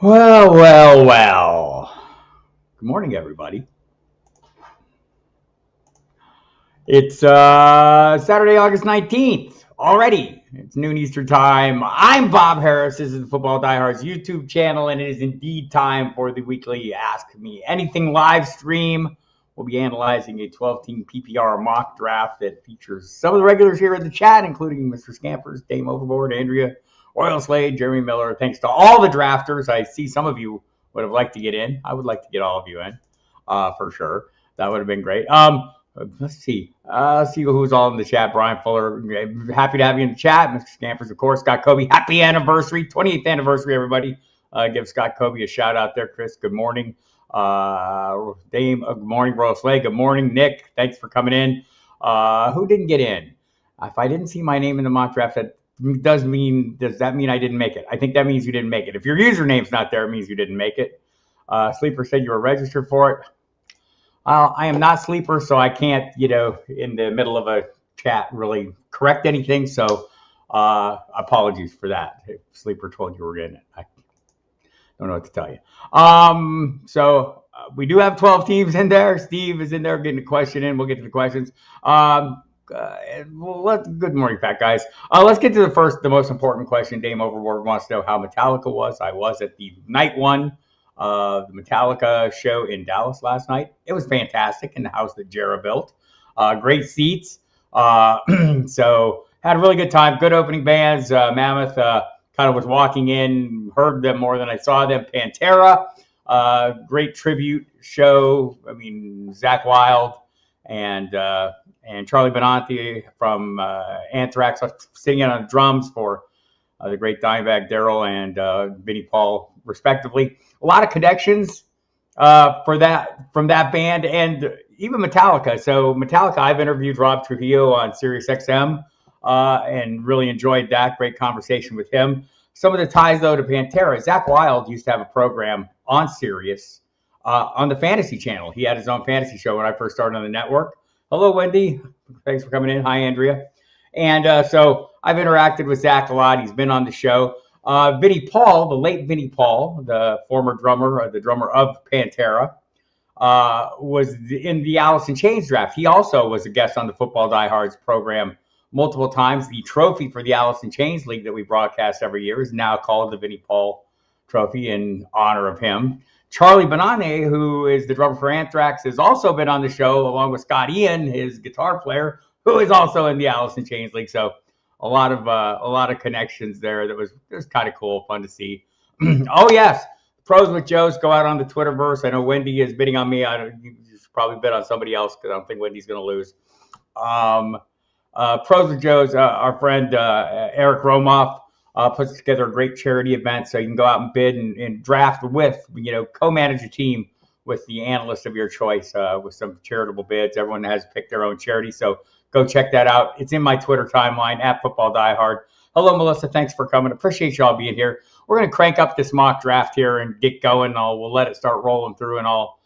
Well, well, well. Good morning, everybody. It's Saturday, August 19th. Already, it's noon Eastern time. I'm Bob Harris. This is the Football Diehards YouTube channel, and it is indeed time for the weekly Ask Me Anything live stream. We'll be analyzing a 12-team PPR mock draft that features some of the regulars here in the chat, including Mr. Scampers, Dame Overboard, Andrea, Royal Slade, Jeremy Miller. Thanks to all the drafters. I see some of you would have liked to get in. I would like to get all of you in, for sure. That would have been great. Let's see. See who's all in the chat. Brian Fuller, happy to have you in the chat. Mr. Scampers, of course. Scott Kobe, happy anniversary. 28th anniversary, everybody. Give Scott Kobe a shout out there. Chris, good morning. Dame, good morning. Royal Slade, good morning. Nick, thanks for coming in. Who didn't get in? If I didn't see my name in the mock draft, does that mean I didn't make it? I think that means you didn't make it. If your username's not there, it means you didn't make it. Sleeper said you were registered for it. I am not Sleeper, so I can't, in the middle of a chat really correct anything. So apologies for that. If Sleeper told you were in it, I don't know what to tell you. So we do have 12 teams in there. Steve is in there getting a question in. We'll get to the questions. Good morning, fat guys. Let's get to the most important question. Dame Overboard wants to know how Metallica was. I was at the night one. The Metallica show in Dallas last night. It was fantastic in the house that Jera built. Great seats. So had a really good time. Good opening bands. Mammoth kind of was walking in, heard them more than I saw them. Pantera, great tribute show. I mean, Zach Wilde and Charlie Benante from Anthrax singing on drums for the great Dimebag Darrell and Vinnie Paul, respectively. A lot of connections from that band and even Metallica. So Metallica, I've interviewed Rob Trujillo on Sirius XM and really enjoyed that. Great conversation with him. Some of the ties, though, to Pantera. Zach Wilde used to have a program on Sirius on the Fantasy Channel. He had his own fantasy show when I first started on the network. Hello, Wendy. Thanks for coming in. Hi, Andrea. And so I've interacted with Zach a lot. He's been on the show. Vinnie Paul, the late Vinnie Paul, the former drummer, the drummer of Pantera, was in the Alice in Chains draft. He also was a guest on the Football Diehards program multiple times. The trophy for the Alice in Chains League that we broadcast every year is now called the Vinnie Paul Trophy in honor of him. Charlie Benante, who is the drummer for Anthrax, has also been on the show along with Scott Ian, his guitar player, who is also in the Alice in Chains League. So a lot of connections there. That was kind of cool, fun to see. Oh yes, Pros with Joe's go out on the Twitterverse. I know Wendy is bidding on me. You should probably bid on somebody else because I don't think Wendy's going to lose. Pros with Joe's, our friend Eric Romoff puts together a great charity event, so you can go out and bid and draft with, co-manage a team with the analyst of your choice with some charitable bids. Everyone has picked their own charity, so go check that out. It's in my Twitter timeline at Football Diehard. Hello, Melissa. Thanks for coming. Appreciate y'all being here. We're going to crank up this mock draft here and get going. We'll let it start rolling through, and I'll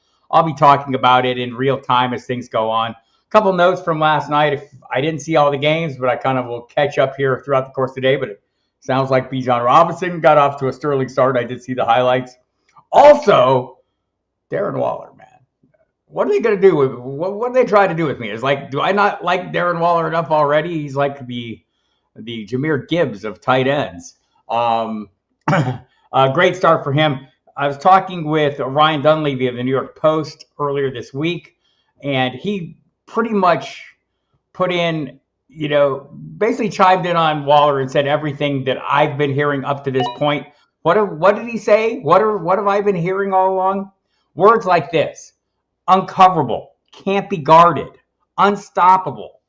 be talking about it in real time as things go on. A couple notes from last night. If I didn't see all the games, but I kind of will catch up here throughout the course of the day. But it sounds like Bijan Robinson got off to a sterling start. I did see the highlights. Also, Darren Waller, man. What are they going to do with what do they try to do with me? It's like, do I not like Darren Waller enough already? He's like the Jahmyr Gibbs of tight ends. Great start for him. I was talking with Ryan Dunleavy of the New York Post earlier this week, and he pretty much put in, basically chimed in on Waller and said everything that I've been hearing up to this point. What did he say? What have I been hearing all along? Words like this: uncoverable, can't be guarded, unstoppable,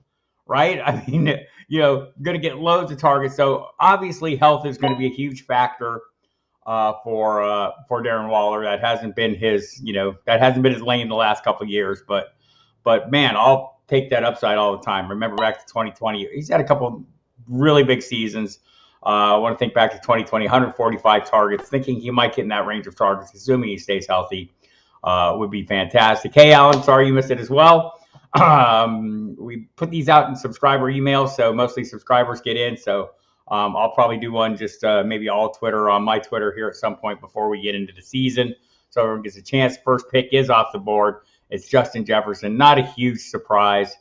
right? I mean, going to get loads of targets. So obviously health is going to be a huge factor for Darren Waller. That hasn't been his lane the last couple of years. But man, I'll take that upside all the time. Remember back to 2020, he's had a couple really big seasons. I want to think back to 2020, 145 targets. Thinking he might get in that range of targets, assuming he stays healthy, would be fantastic. Hey, Alan, sorry you missed it as well. We put these out in subscriber emails, so mostly subscribers get in. So I'll probably do one just maybe all Twitter on my Twitter here at some point before we get into the season. So everyone gets a chance. First pick is off the board. It's Justin Jefferson. Not a huge surprise.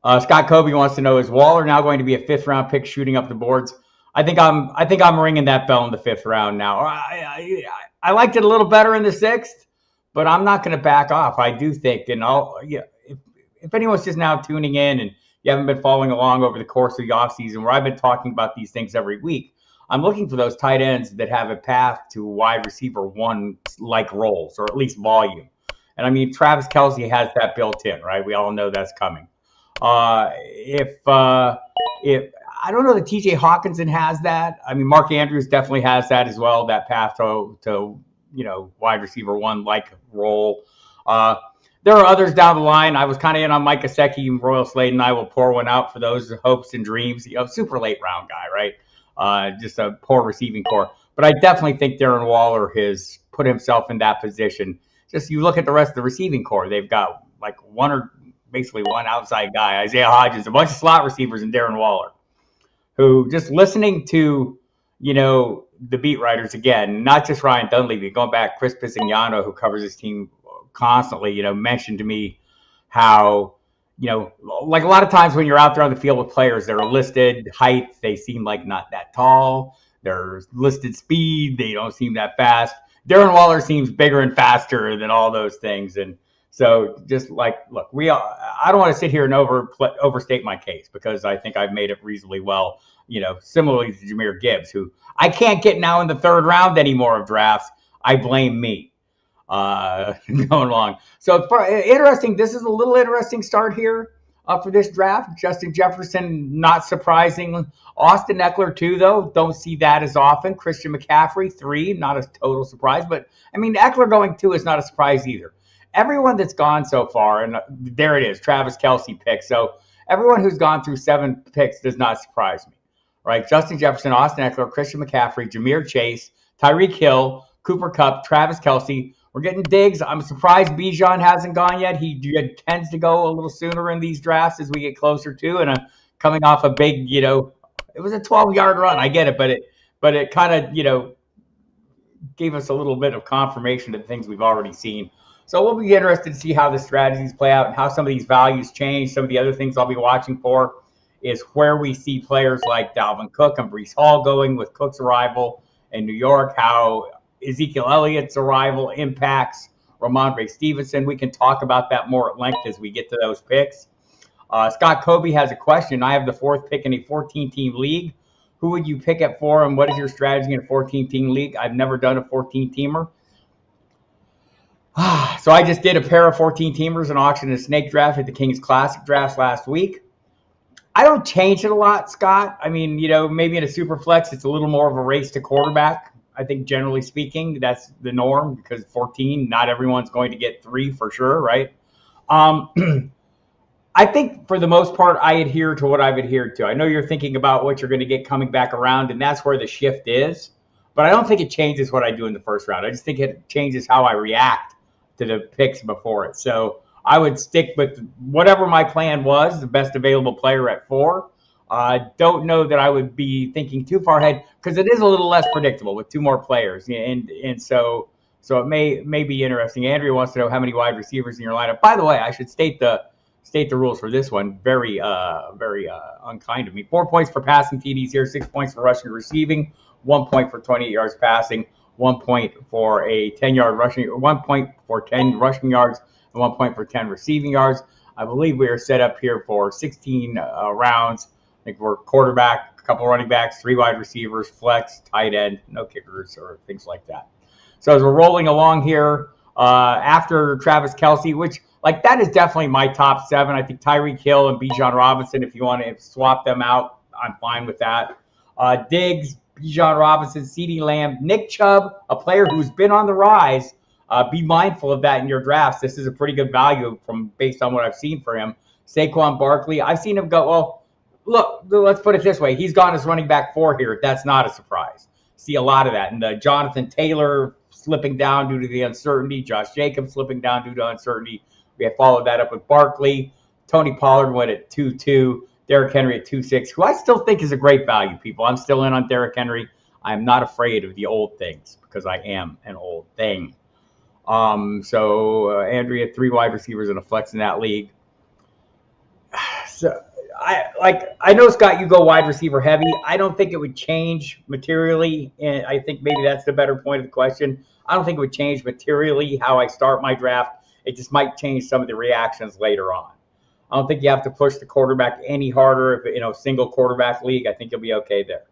Scott Kobe wants to know, is Waller now going to be a 5th round pick shooting up the boards? I think I'm ringing that bell in the 5th round now. I liked it a little better in the 6th, but I'm not going to back off. I do think, and if anyone's just now tuning in and you haven't been following along over the course of the offseason, where I've been talking about these things every week, I'm looking for those tight ends that have a path to wide receiver 1 like roles, or at least volume. And I mean, Travis Kelce has that built in, right? We all know that's coming. If I don't know that TJ Hawkinson has that. I mean, Mark Andrews definitely has that as well, that path to wide receiver 1 like role. There are others down the line. I was kind of in on Mike Gesicki and Royal Slade, and I will pour one out for those hopes and dreams. Super late round guy, right? Just a poor receiving core. But I definitely think Darren Waller has put himself in that position. Just you look at the rest of the receiving core, they've got like basically one outside guy, Isaiah Hodgins, a bunch of slot receivers, and Darren Waller, who just listening to, the beat writers again, not just Ryan Dunleavy, going back, Chris Pisignano, who covers his team constantly, mentioned to me how, like a lot of times when you're out there on the field with players, they're listed height, they seem like not that tall. They're listed speed, they don't seem that fast. Darren Waller seems bigger and faster than all those things. And so just like, look, I don't want to sit here and overstate my case, because I think I've made it reasonably well, similarly to Jahmyr Gibbs, who I can't get now in the 3rd round anymore of drafts. I blame me going along. So interesting. This is a little interesting start here for this draft. Justin Jefferson, not surprising. Austin Eckler, 2, though. Don't see that as often. Christian McCaffrey, 3. Not a total surprise. But, I mean, Eckler going 2 is not a surprise either. Everyone that's gone so far, and there it is, Travis Kelce pick. So everyone who's gone through 7 picks does not surprise me, right? Justin Jefferson, Austin Eckler, Christian McCaffrey, Jahmyr Chase, Tyreek Hill, Cooper Kupp, Travis Kelce. We're getting Diggs. I'm surprised Bijan hasn't gone yet. He tends to go a little sooner in these drafts as we get closer to, and coming off a big, it was a 12-yard run. I get it, but it kind of, gave us a little bit of confirmation to the things we've already seen. So we'll be interested to see how the strategies play out and how some of these values change. Some of the other things I'll be watching for is where we see players like Dalvin Cook and Breece Hall going with Cook's arrival in New York, how Ezekiel Elliott's arrival impacts Rhamondre Stevenson. We can talk about that more at length as we get to those picks. Scott Kobe has a question. I have the 4th pick in a 14-team league. Who would you pick at 4, and what is your strategy in a 14-team league? I've never done a 14-teamer. So I just did a pair of 14-teamers and auctioned a snake draft at the Kings Classic drafts last week. I don't change it a lot, Scott. I mean, maybe in a super flex, it's a little more of a race to quarterback. I think generally speaking, that's the norm, because 14, not everyone's going to get 3 for sure, right? I think for the most part, I adhere to what I've adhered to. I know you're thinking about what you're going to get coming back around, and that's where the shift is. But I don't think it changes what I do in the 1st round. I just think it changes how I react to the picks before it. So I would stick with whatever my plan was, the best available player at 4. Don't know that I would be thinking too far ahead, because it is a little less predictable with 2 more players. And so it may be interesting. Andrea wants to know how many wide receivers in your lineup. By the way, I should state the rules for this one. Very unkind of me. 4 points for passing TDs here, 6 points for rushing and receiving, 1 point for 28 yards passing, 1 point for a 10-yard rushing, 1 point for 10 rushing yards, and 1 point for 10 receiving yards. I believe we are set up here for 16 rounds. I think we're quarterback, a couple running backs, 3 wide receivers, flex, tight end, no kickers or things like that. So as we're rolling along here, after Travis Kelce, which that is definitely my top 7. I think Tyreek Hill and Bijan Robinson, if you want to swap them out, I'm fine with that. Diggs, Bijan Robinson, CeeDee Lamb, Nick Chubb, a player who's been on the rise. Be mindful of that in your drafts. This is a pretty good value based on what I've seen for him. Saquon Barkley, I've seen him go, well, look, let's put it this way. He's gone as running back 4 here. That's not a surprise. See a lot of that. And Jonathan Taylor slipping down due to the uncertainty. Josh Jacobs slipping down due to uncertainty. We have followed that up with Barkley. Tony Pollard went at 2-2. Derrick Henry at 2.6, who I still think is a great value, people. I'm still in on Derrick Henry. I'm not afraid of the old things because I am an old thing. Andrea, 3 wide receivers in a flex in that league. So I know, Scott, you go wide receiver heavy. I don't think it would change materially, and I think maybe that's the better point of the question. I don't think it would change materially how I start my draft. It just might change some of the reactions later on. I don't think you have to push the quarterback any harder if in a single quarterback league. I think you'll be okay there.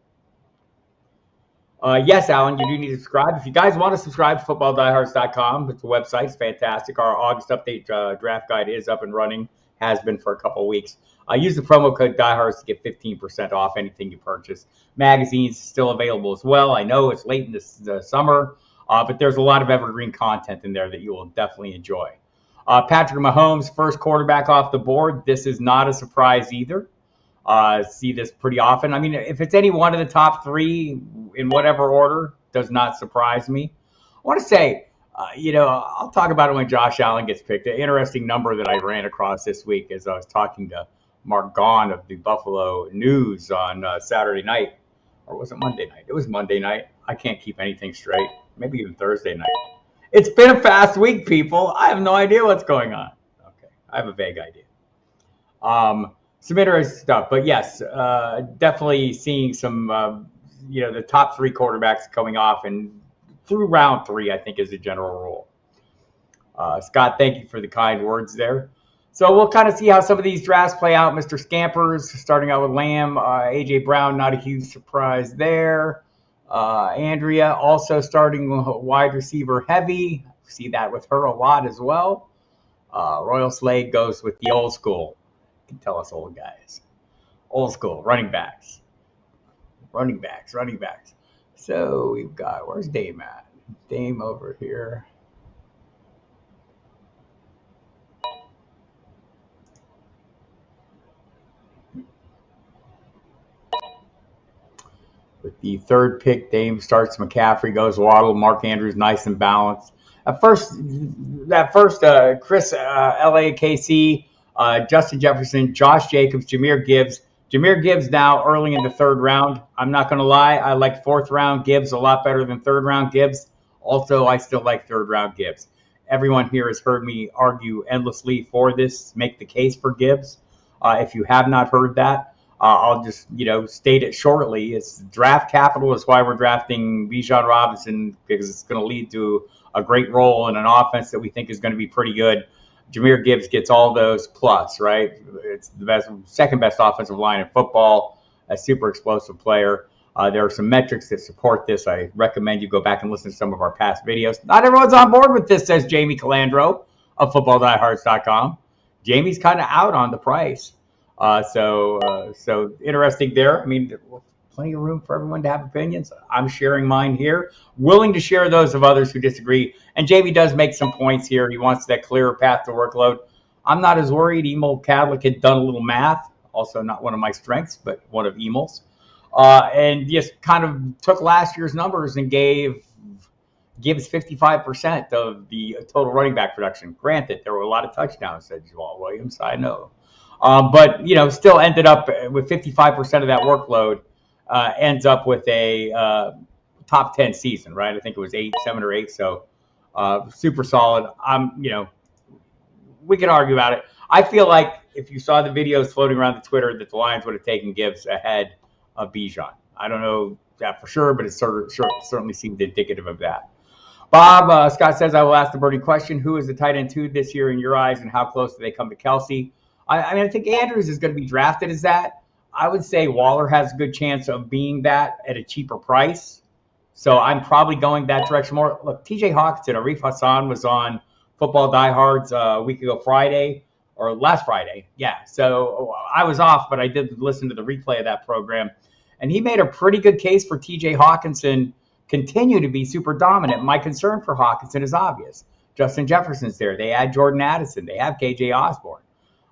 Yes, Alan, you do need to subscribe. If you guys want to subscribe to FootballDiehards.com, it's a website. It's fantastic. Our August update draft guide is up and running. Has been for a couple of weeks. Use the promo code Diehards to get 15% off anything you purchase. Magazines still available as well. I know it's late in the summer, but there's a lot of evergreen content in there that you will definitely enjoy. Patrick Mahomes, first quarterback off the board. This is not a surprise either. See this pretty often. I mean, if it's any one of the top 3 in whatever order, does not surprise me. I want to say, I'll talk about it when Josh Allen gets picked. An interesting number that I ran across this week as I was talking to Mark Gaughan of the Buffalo News on Saturday night. Or was it Monday night? It was Monday night. I can't keep anything straight. Maybe even Thursday night. It's been a fast week, people. I have no idea what's going on. Okay, I have a vague idea. Some interesting stuff. But yes, definitely seeing some, the top 3 quarterbacks coming off and through round 3, I think, is the general rule. Scott, thank you for the kind words there. So we'll kind of see how some of these drafts play out. Mr. Scampers, starting out with Lamb. A.J. Brown, not a huge surprise there. Andrea, also starting wide receiver heavy. See that with her a lot as well. Royal Slade goes with the old school. You can tell us old guys. Old school, running backs. So we've got, where's Dame at? Dame over here. With the 3rd pick, Dame starts McCaffrey, goes Waddle, Mark Andrews, nice and balanced. Chris, LAKC, Justin Jefferson, Josh Jacobs, Jahmyr Gibbs. Jahmyr Gibbs now early in the 3rd round. I'm not going to lie. I like 4th round Gibbs a lot better than 3rd round Gibbs. Also, I still like 3rd round Gibbs. Everyone here has heard me argue endlessly for this, make the case for Gibbs. If you have not heard that, I'll just, state it shortly. It's draft capital is why we're drafting Bijan Robinson, because it's going to lead to a great role in an offense that we think is going to be pretty good. Jahmyr Gibbs gets all those plus, right? It's the second best offensive line in football, a super explosive player. There are some metrics that support this. I recommend you go back and listen to some of our past videos. Not everyone's on board with this, says Jamie Calandro of FootballDiehards.com. Jamie's kind of out on the price. So interesting there. I mean, plenty of room for everyone to have opinions. I'm sharing mine here, willing to share those of others who disagree. And Jamie does make some points here. He wants that clearer path to workload. I'm not as worried. Emil Cadlick had done a little math, also not one of my strengths, but one of Emil's. And just kind of took last year's numbers and gave Gibbs 55% of the total running back production. Granted, there were a lot of touchdowns, said Jamal Williams, I know. But, still ended up with 55% of that workload, ends up with a top 10 season, right? I think it was 7 or 8. So super solid. We can argue about it. I feel like if you saw the videos floating around the Twitter that the Lions would have taken Gibbs ahead of Bijan. I don't know that for sure, but it certainly seemed indicative of that. Bob, Scott says, I will ask the burning question. Who is the tight end 2 this year in your eyes, and how close do they come to Kelsey? I think Andrews is going to be drafted as that. I would say Waller has a good chance of being that at a cheaper price. So I'm probably going that direction more. Look, TJ Hawkinson, Arif Hassan was on Football Diehards a week ago Friday, or last Friday. Yeah, so I was off, but I did listen to the replay of that program. And he made a pretty good case for TJ Hawkinson continue to be super dominant. My concern for Hawkinson is obvious. Justin Jefferson's there. They add Jordan Addison. They have KJ Osborne.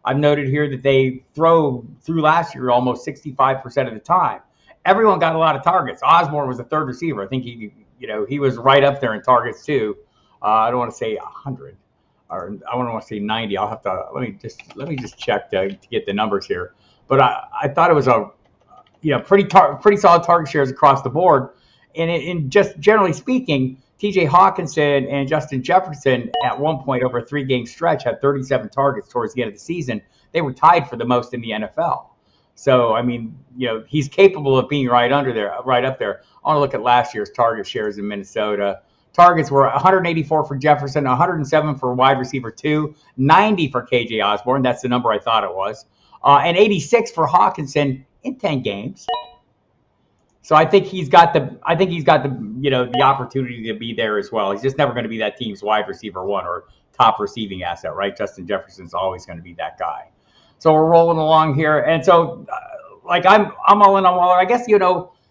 I've noted here that they through last year almost 65% of the time. Everyone got a lot of targets. Osborne was the 3rd receiver. I think he was right up there in targets too. I don't want to say 100, or I don't want to say 90. I'll have to let me just check to get the numbers here. but I thought it was a pretty solid target shares across the board. And in just generally speaking, T.J. Hawkinson and Justin Jefferson at one point over a 3-game stretch had 37 targets towards the end of the season. They were tied for the most in the NFL. So, I mean, he's capable of being right up there. I want to look at last year's target shares in Minnesota. Targets were 184 for Jefferson, 107 for wide receiver 2, 90 for KJ Osborne. That's the number I thought it was. And 86 for Hawkinson in 10 games. So I think he's got the the opportunity to be there as well. He's just never going to be that team's wide receiver 1 or top receiving asset, right? Justin Jefferson's always going to be that guy. So we're rolling along here, and so I'm all in on Waller. I guess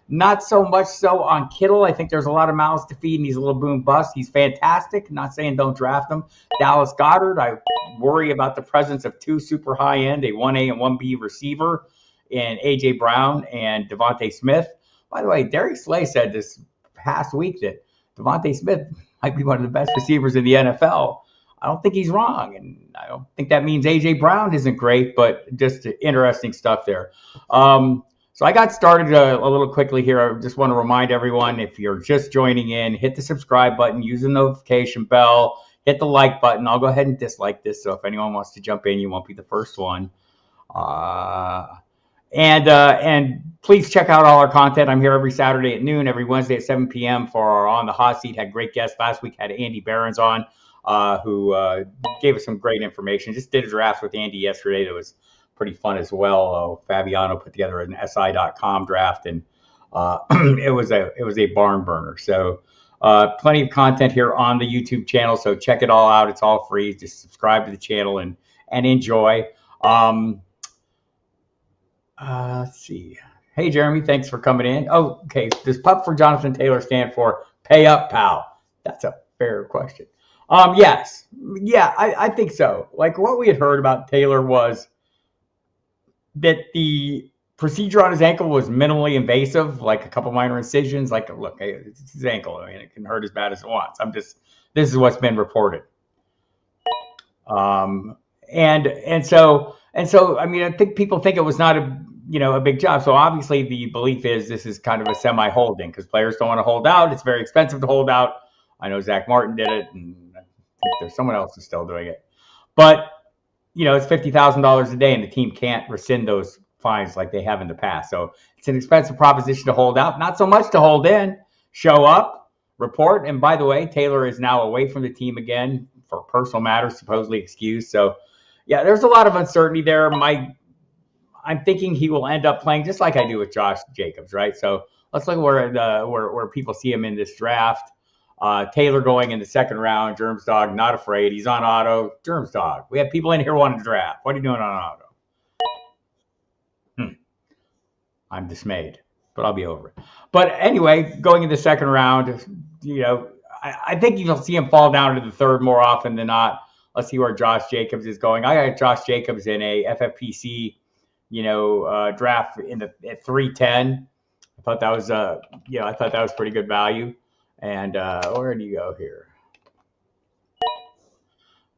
not so much so on Kittle. I think there's a lot of mouths to feed, and he's a little boom bust. He's fantastic. Not saying don't draft him. Dallas Goedert, I worry about the presence of 2 super high end, a 1A and 1B receiver, in A.J. Brown and Devontae Smith. By the way, Darius Slay said this past week that Devontae Smith might be one of the best receivers in the NFL. I don't think he's wrong, and I don't think that means A.J. Brown isn't great, but just interesting stuff there. So I got started a little quickly here. I just want to remind everyone, if you're just joining in, hit the subscribe button, use the notification bell, hit the like button. I'll go ahead and dislike this, so if anyone wants to jump in, you won't be the first one. And please check out all our content. I'm here every Saturday at noon, every Wednesday at 7 p.m. for our On the Hot Seat. Had great guests. Last week had Andy Barron's on, who gave us some great information. Just did a draft with Andy yesterday that was pretty fun as well. Fabiano put together an SI.com draft, and it was a barn burner. So plenty of content here on the YouTube channel. So check it all out. It's all free. Just subscribe to the channel and enjoy. Let's see. Hey, Jeremy, thanks for coming in. Oh, okay. Does PUP for Jonathan Taylor stand for pay up, pal? That's a fair question. Yes. Yeah, I think so. Like, what we had heard about Taylor was that the procedure on his ankle was minimally invasive, like a couple minor incisions. Like, look, it's his ankle. I mean, it can hurt as bad as it wants. This is what's been reported. And so, I mean, I think people think it was not a big job. So obviously the belief is this is kind of a semi-holding because players don't want to hold out. It's very expensive to hold out. I know Zach Martin did it, and I think there's someone else who's still doing it. But, it's $50,000 a day, and the team can't rescind those fines like they have in the past. So it's an expensive proposition to hold out. Not so much to hold in. Show up, report. And by the way, Taylor is now away from the team again for personal matters, supposedly excused. So, yeah, there's a lot of uncertainty there. I'm thinking he will end up playing just like I do with Josh Jacobs, right? So let's look at where people see him in this draft. Taylor going in the second round. Germs Dog, not afraid. He's on auto. Germs Dog. We have people in here wanting to draft. What are you doing on auto? I'm dismayed, but I'll be over it. But anyway, going in the second round, I think you'll see him fall down to the third more often than not. Let's see where Josh Jacobs is going. I got Josh Jacobs in a FFPC, draft at 310. I thought that was pretty good value. And where do you go here?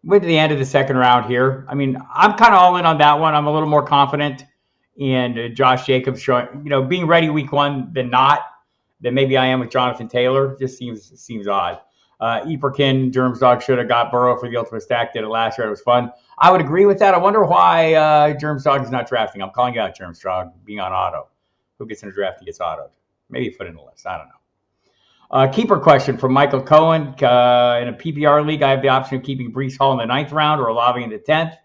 Went to the end of the second round here. I mean, I'm kind of all in on that one. I'm a little more confident in Josh Jacobs showing, being ready week 1 than maybe I am with Jonathan Taylor. Just seems odd. Eperkin, Germs Dog should have got Burrow for the ultimate stack. Did it last year. It was fun. I would agree with that. I wonder why Germs Dog is not drafting. I'm calling you out, Germs Dog, being on auto. Who gets in a draft? He gets autoed. Maybe put in the list. I don't know. Keeper question from Michael Cohen. In a PPR league, I have the option of keeping Breece Hall in the 9th round or Olave in the 10th.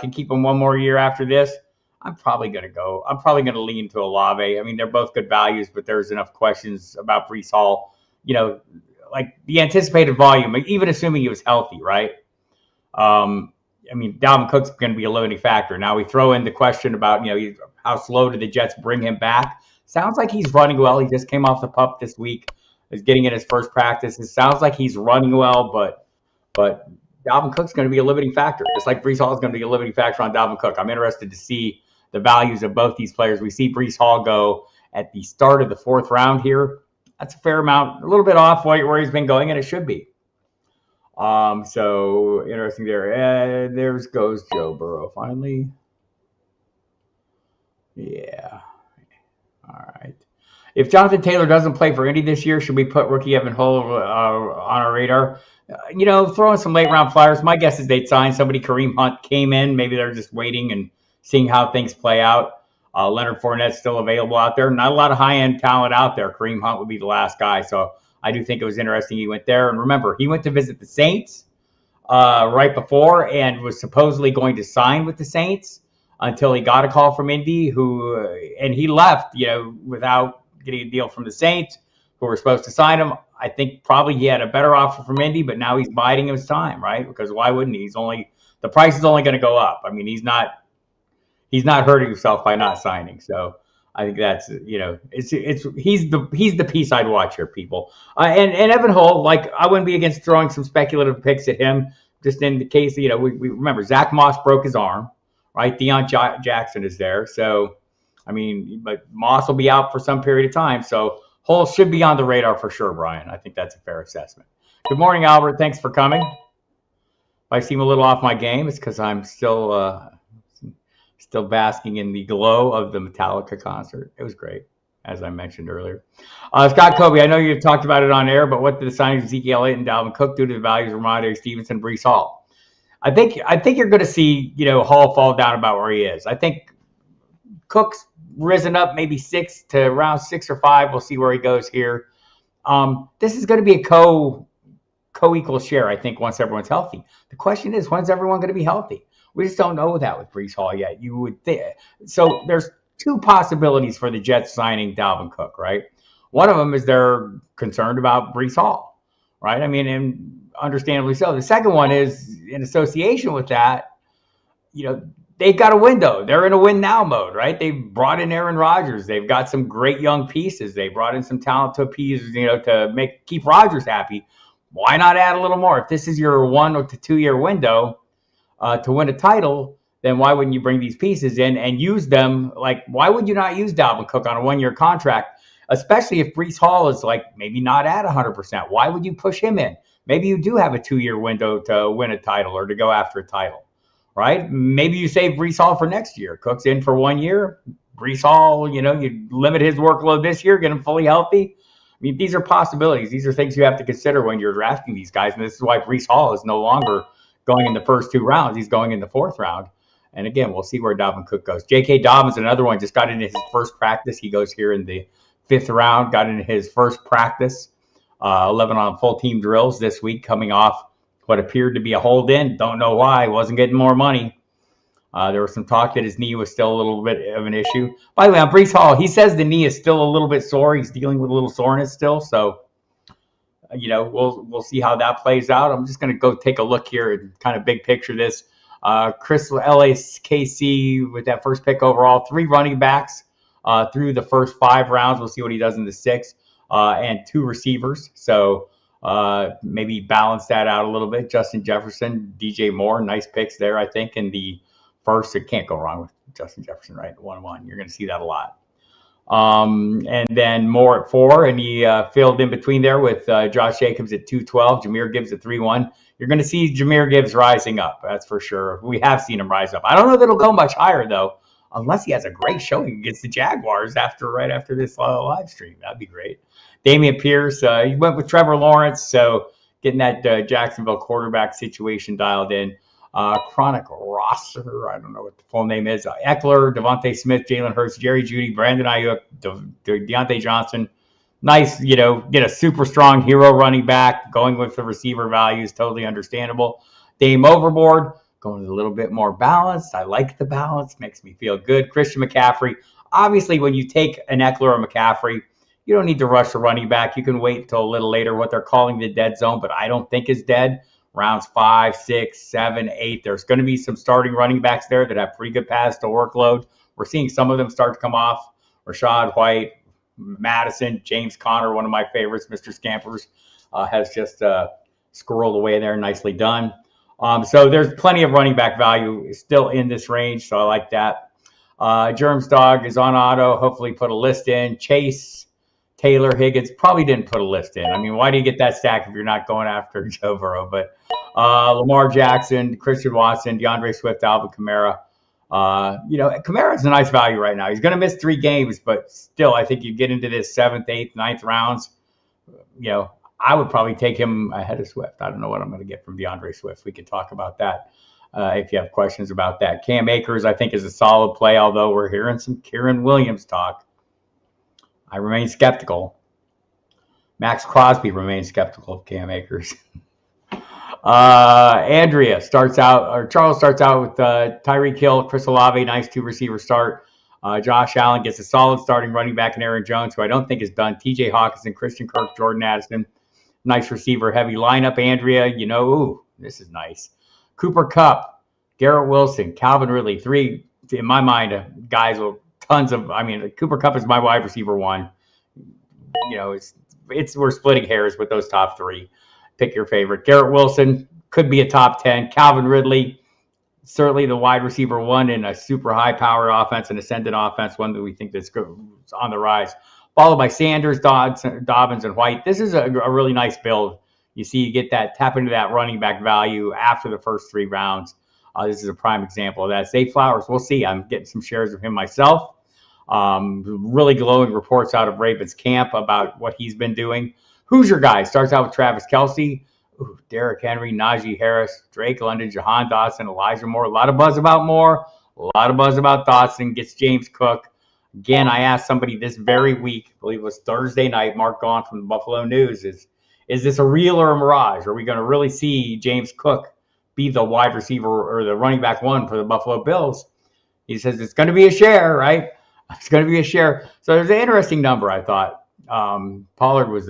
Can keep him one more year after this. I'm probably going to lean to Olave. I mean, they're both good values, but there's enough questions about Breece Hall. Like the anticipated volume, even assuming he was healthy, right? I mean, Dalvin Cook's going to be a limiting factor. Now we throw in the question about, how slow do the Jets bring him back? Sounds like he's running well. He just came off the pup this week. Is getting in his first practice. It sounds like he's running well, but Dalvin Cook's going to be a limiting factor, just like Breece Hall is going to be a limiting factor on Dalvin Cook. I'm interested to see the values of both these players. We see Breece Hall go at the start of the 4th round here. That's a fair amount, a little bit off where he's been going, and it should be. So interesting there. There goes Joe Burrow finally. Yeah. All right. If Jonathan Taylor doesn't play for Indy this year, should we put rookie Evan Hull on our radar? Throwing some late round flyers. My guess is they'd sign somebody. Kareem Hunt came in. Maybe they're just waiting and seeing how things play out. Leonard Fournette's still available out there. Not a lot of high end talent out there. Kareem Hunt would be the last guy. So I do think it was interesting he went there. And remember, he went to visit the Saints right before and was supposedly going to sign with the Saints until he got a call from Indy, and he left, without getting a deal from the Saints, who were supposed to sign him. I think probably he had a better offer from Indy, but now he's biding his time, right? Because why wouldn't he? The price is only going to go up. I mean, he's not hurting himself by not signing. So I think that's he's the piece I'd watch here, people. And Evan Hull, I wouldn't be against throwing some speculative picks at him, just in the case we remember Zach Moss broke his arm, right? Deion Jackson is there, so but Moss will be out for some period of time, so Hull should be on the radar for sure, Brian. I think that's a fair assessment. Good morning, Albert. Thanks for coming. If I seem a little off my game, it's because I'm still basking in the glow of the Metallica concert. It was great, as I mentioned earlier. Scott Kobe, I know you've talked about it on air, but what did the signing of Zeke, Elliott, and Dalvin Cook do to the values of rhamondre, Stevenson, Breece Hall? I think you're going to see Hall fall down about where he is. I think Cook's risen up maybe to around 6 or 5. We'll see where he goes here. This is going to be a co-equal share, I think, once everyone's healthy. The question is, when's everyone going to be healthy? We just don't know that with Breece Hall yet. You would think. So there's 2 possibilities for the Jets signing Dalvin Cook, right? One of them is they're concerned about Breece Hall, right? And understandably so. The second one is, in association with that, they've got a window. They're in a win now mode, right? They've brought in Aaron Rodgers. They've got some great young pieces. They brought in some talent to appease, to keep Rodgers happy. Why not add a little more? If this is your 1 to 2 year window to win a title, then why wouldn't you bring these pieces in and use them? Why would you not use Dalvin Cook on a 1 year contract, especially if Breece Hall is maybe not at 100%? Why would you push him in? Maybe you do have a 2 year window to win a title or to go after a title, right? Maybe you save Breece Hall for next year. Cook's in for 1 year. Breece Hall, you limit his workload this year, get him fully healthy. These are possibilities. These are things you have to consider when you're drafting these guys. And this is why Breece Hall is no longer going in the first 2 rounds. He's going in the 4th round. And again, we'll see where Dalvin Cook goes. J.K. Dobbins, another one, just got into his first practice. He goes here in the 5th round, got into his first practice, 11 on full team drills this week, coming off what appeared to be a hold in. Don't know why. Wasn't getting more money. There was some talk that his knee was still a little bit of an issue. By the way, on Breece Hall, he says the knee is still a little bit sore. He's dealing with a little soreness still. So, we'll see how that plays out. I'm just going to go take a look here and kind of big picture this. Chris LACC with that first pick overall, 3 running backs through the first 5 rounds. We'll see what he does in the 6th, and 2 receivers. So maybe balance that out a little bit. Justin Jefferson, DJ Moore, nice picks there, I think, in the first. It can't go wrong with Justin Jefferson, right? 1-1. You're going to see that a lot. And then Moore at 4, and he filled in between there with Josh Jacobs at 2-12, Jahmyr Gibbs at 3-1. You're going to see Jahmyr Gibbs rising up, that's for sure. We have seen him rise up. I don't know if it'll go much higher, though, unless he has a great showing against the Jaguars right after this live stream. That'd be great. Dameon Pierce, he went with Trevor Lawrence, so getting that Jacksonville quarterback situation dialed in. Chronic roster, I don't know what the full name is. Eckler, Devontae Smith, Jalen Hurts, Jerry Jeudy, Brandon Ayuk, Deontay Johnson. Nice, get a super strong hero running back. Going with the receiver value is totally understandable. Dame overboard, going with a little bit more balance. I like the balance, makes me feel good. Christian McCaffrey. Obviously, when you take an Eckler or McCaffrey, you don't need to rush a running back. You can wait until a little later, what they're calling the dead zone, but I don't think is dead. Rounds 5, 6, 7, 8. There's going to be some starting running backs there that have pretty good pass to workload. We're seeing some of them start to come off. Rashad White, Madison, James Conner, one of my favorites, Mr. Scampers, has just squirreled away there. Nicely done. So there's plenty of running back value still in this range, so I like that. Germs Dog is on auto. Hopefully put a list in. Chase, Taylor, Higgins, probably didn't put a list in. Why do you get that stack if you're not going after Joe Burrow? But Lamar Jackson, Christian Watson, DeAndre Swift, Alvin Kamara. Kamara's a nice value right now. He's going to miss 3 games, but still, I think you get into this 7th, 8th, 9th rounds. I would probably take him ahead of Swift. I don't know what I'm going to get from DeAndre Swift. We could talk about that if you have questions about that. Cam Akers, I think, is a solid play, although we're hearing some Kieran Williams talk. I remain skeptical. Max Crosby remains skeptical of Cam Akers. Charles starts out with Tyreek Hill, Chris Olave, nice 2-receiver start. Josh Allen gets a solid starting running back in Aaron Jones, who I don't think is done. TJ Hawkinson, Christian Kirk, Jordan Addison. Nice receiver, heavy lineup. Andrea, this is nice. Cooper Kupp, Garrett Wilson, Calvin Ridley. 3, in my mind, guys with tons of. Cooper Kupp is my wide receiver 1. We're splitting hairs with those top 3. Pick your favorite. Garrett Wilson could be a top 10. Calvin Ridley, certainly the wide receiver 1 in a super high-powered offense, an ascendant offense, one that we think that's on the rise. Followed by Sanders, Dobbins, and White. This is a really nice build. You see, you get that tap into that running back value after the first 3 rounds. This is a prime example of that. Zay Flowers, we'll see. I'm getting some shares of him myself. Really glowing reports out of Ravens camp about what he's been doing. Who's your guy? Starts out with Travis Kelce, Derrick Henry, Najee Harris, Drake London, Jahan Dotson, Elijah Moore. A lot of buzz about Moore. A lot of buzz about Dotson. Gets James Cook. Again, I asked somebody this very week, I believe it was Thursday night, Mark Gaughan from the Buffalo News, is this a real or a mirage? Are we going to really see James Cook be the wide receiver or the running back 1 for the Buffalo Bills? He says it's going to be a share, right? It's going to be a share. So there's an interesting number, I thought. Pollard was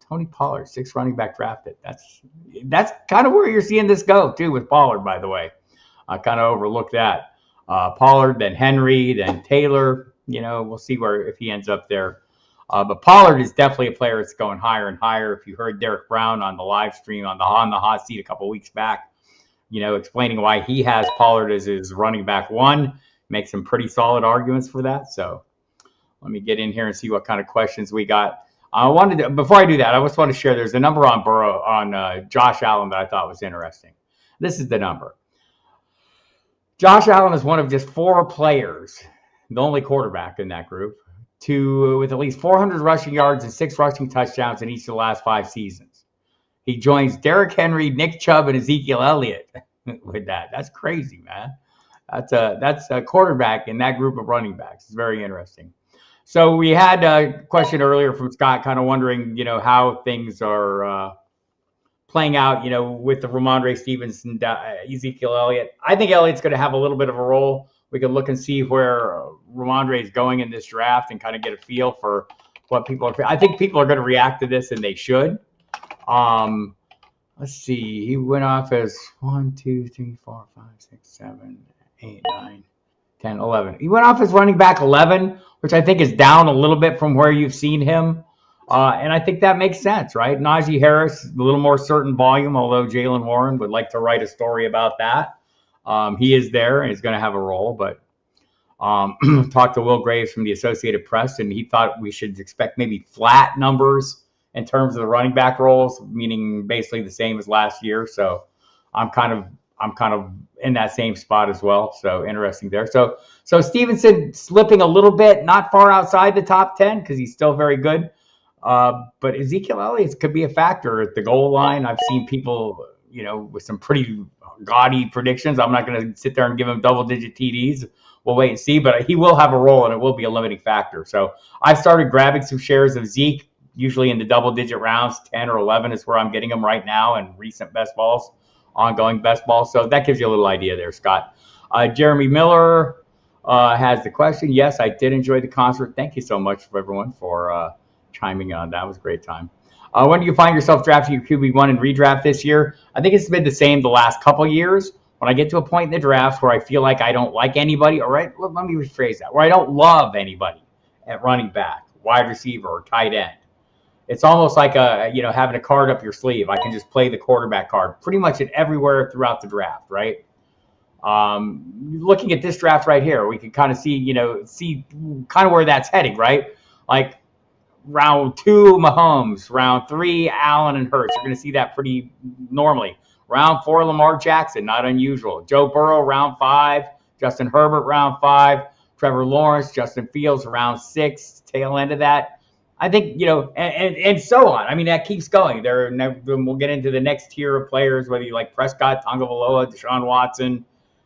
Tony Pollard, 6th running back drafted. That's kind of where you're seeing this go, too, with Pollard, by the way. I kind of overlooked that. Pollard, then Henry, then Taylor. We'll see if he ends up there. But Pollard is definitely a player that's going higher and higher. If you heard Derek Brown on the live stream on the hot seat a couple weeks back, explaining why he has Pollard as his running back 1, makes some pretty solid arguments for that. So let me get in here and see what kind of questions we got. Before I do that, I just want to share. There's a number on Josh Allen that I thought was interesting. This is the number. Josh Allen is one of just 4 players, the only quarterback in that group, with at least 400 rushing yards and 6 rushing touchdowns in each of the last 5 seasons. He joins Derrick Henry, Nick Chubb, and Ezekiel Elliott with that. That's crazy, man. That's a quarterback in that group of running backs. It's very interesting. So we had a question earlier from Scott, kind of wondering, how things are playing out, with the Rhamondre Stevenson, Ezekiel Elliott. I think Elliott's going to have a little bit of a role. We can look and see where Rhamondre is going in this draft and kind of get a feel for what people are. I think people are going to react to this, and they should. Let's see. He went off as 1, 2, 3, 4, 5, 6, 7, 8, 9, 10, 11. He went off as running back 11, which I think is down a little bit from where you've seen him. And I think that makes sense, right? Najee Harris, a little more certain volume, although Jaylen Warren would like to write a story about that. He is there and he's going to have a role. But talked to Will Graves from the Associated Press, and he thought we should expect maybe flat numbers in terms of the running back roles, meaning basically the same as last year. So I'm kind of in that same spot as well. So interesting there. So Stevenson slipping a little bit, not far outside the top 10 because he's still very good. But Ezekiel Elliott could be a factor at the goal line. I've seen people, with some pretty gaudy predictions. I'm not going to sit there and give him double-digit TDs. We'll wait and see, but he will have a role and it will be a limiting factor. So I've started grabbing some shares of Zeke, usually in the double-digit rounds. 10 or 11 is where I'm getting them right now, and recent best balls, ongoing best balls. So that gives you a little idea there, Scott. Jeremy Miller has the question. Yes, I did enjoy the concert. Thank you so much for everyone for chiming on. That was a great time. When do you find yourself drafting your QB1 in redraft this year? I think it's been the same the last couple years. When I get to a point in the draft where I feel like I don't like anybody, all right, let me rephrase that, where I don't love anybody at running back, wide receiver, or tight end. It's almost like having a card up your sleeve. I can just play the quarterback card pretty much everywhere throughout the draft, right? Looking at this draft right here, we can kind of see kind of where that's heading, right? Like round 2, Mahomes, round 3, Allen and Hurts. You're going to see that pretty normally. Round 4, Lamar Jackson, not unusual. Joe Burrow, round 5, Justin Herbert, round 5. Trevor Lawrence, Justin Fields, round 6, tail end of that. I think, and so on. I mean, that keeps going. We'll get into the next tier of players, whether you like Prescott, Tagovailoa, Deshaun Watson,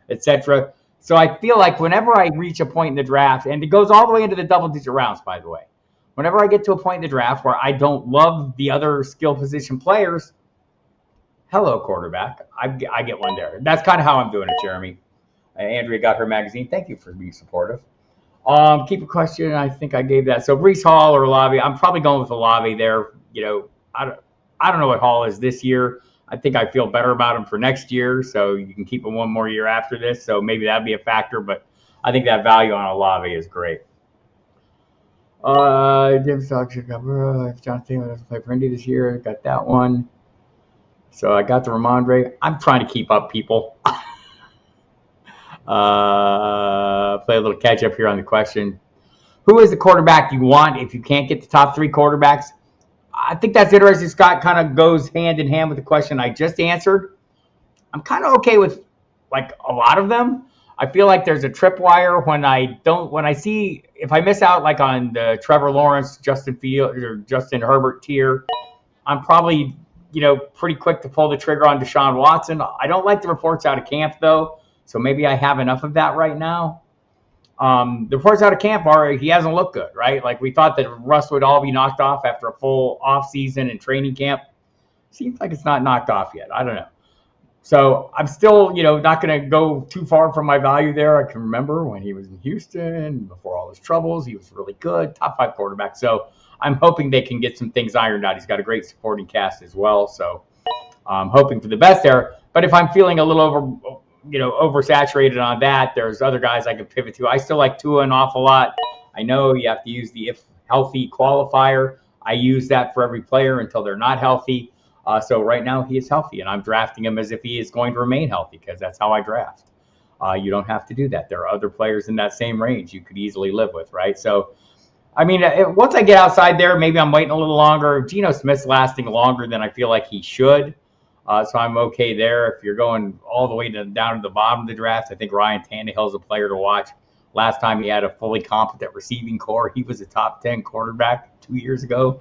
etc. So I feel like whenever I reach a point in the draft, and it goes all the way into the double-digit rounds, by the way, whenever I get to a point in the draft where I don't love the other skill position players, hello, quarterback. I get one there. That's kind of how I'm doing it, Jeremy. Andrea got her magazine. Thank you for being supportive. Keep a question. I think I gave that. So Breece Hall or Olave. I'm probably going with Olave there. I don't know what Hall is this year. I think I feel better about him for next year. So you can keep him one more year after this. So maybe that'd be a factor. But I think that value on Olave is great. Gibbs should cover. If John Taylor doesn't play for Indy this year, got that one. So I got the rhamondre. I'm trying to keep up, people. Play a little catch up here on the question. Who is the quarterback you want if you can't get the top 3 quarterbacks? I think that's interesting. Scott kind of goes hand in hand with the question I just answered. I'm kind of okay with like a lot of them. I feel like there's a tripwire if I miss out like on the Trevor Lawrence, Justin Fields, or Justin Herbert tier. I'm probably pretty quick to pull the trigger on Deshaun Watson. I don't like the reports out of camp though. So maybe I have enough of that right now. The reports out of camp are he hasn't looked good, right? Like we thought that Russ would all be knocked off after a full off season and training camp. Seems like it's not knocked off yet. I don't know. So I'm still, not going to go too far from my value there. I can remember when he was in Houston before all his troubles, he was really good, top 5 quarterback. So I'm hoping they can get some things ironed out. He's got a great supporting cast as well. So I'm hoping for the best there. But if I'm feeling a little oversaturated on that, there's other guys I can pivot to. I still like Tua an awful lot. I know you have to use the if healthy qualifier. I use that for every player until they're not healthy. So right now he is healthy, and I'm drafting him as if he is going to remain healthy because that's how I draft. You don't have to do that. There are other players in that same range you could easily live with, right? So, I mean, once I get outside there, maybe I'm waiting a little longer. Geno Smith's lasting longer than I feel like he should. So I'm okay there. If you're going all the way down to the bottom of the draft, I think Ryan Tannehill is a player to watch. Last time he had a fully competent receiving core, he was a top 10 quarterback 2 years ago,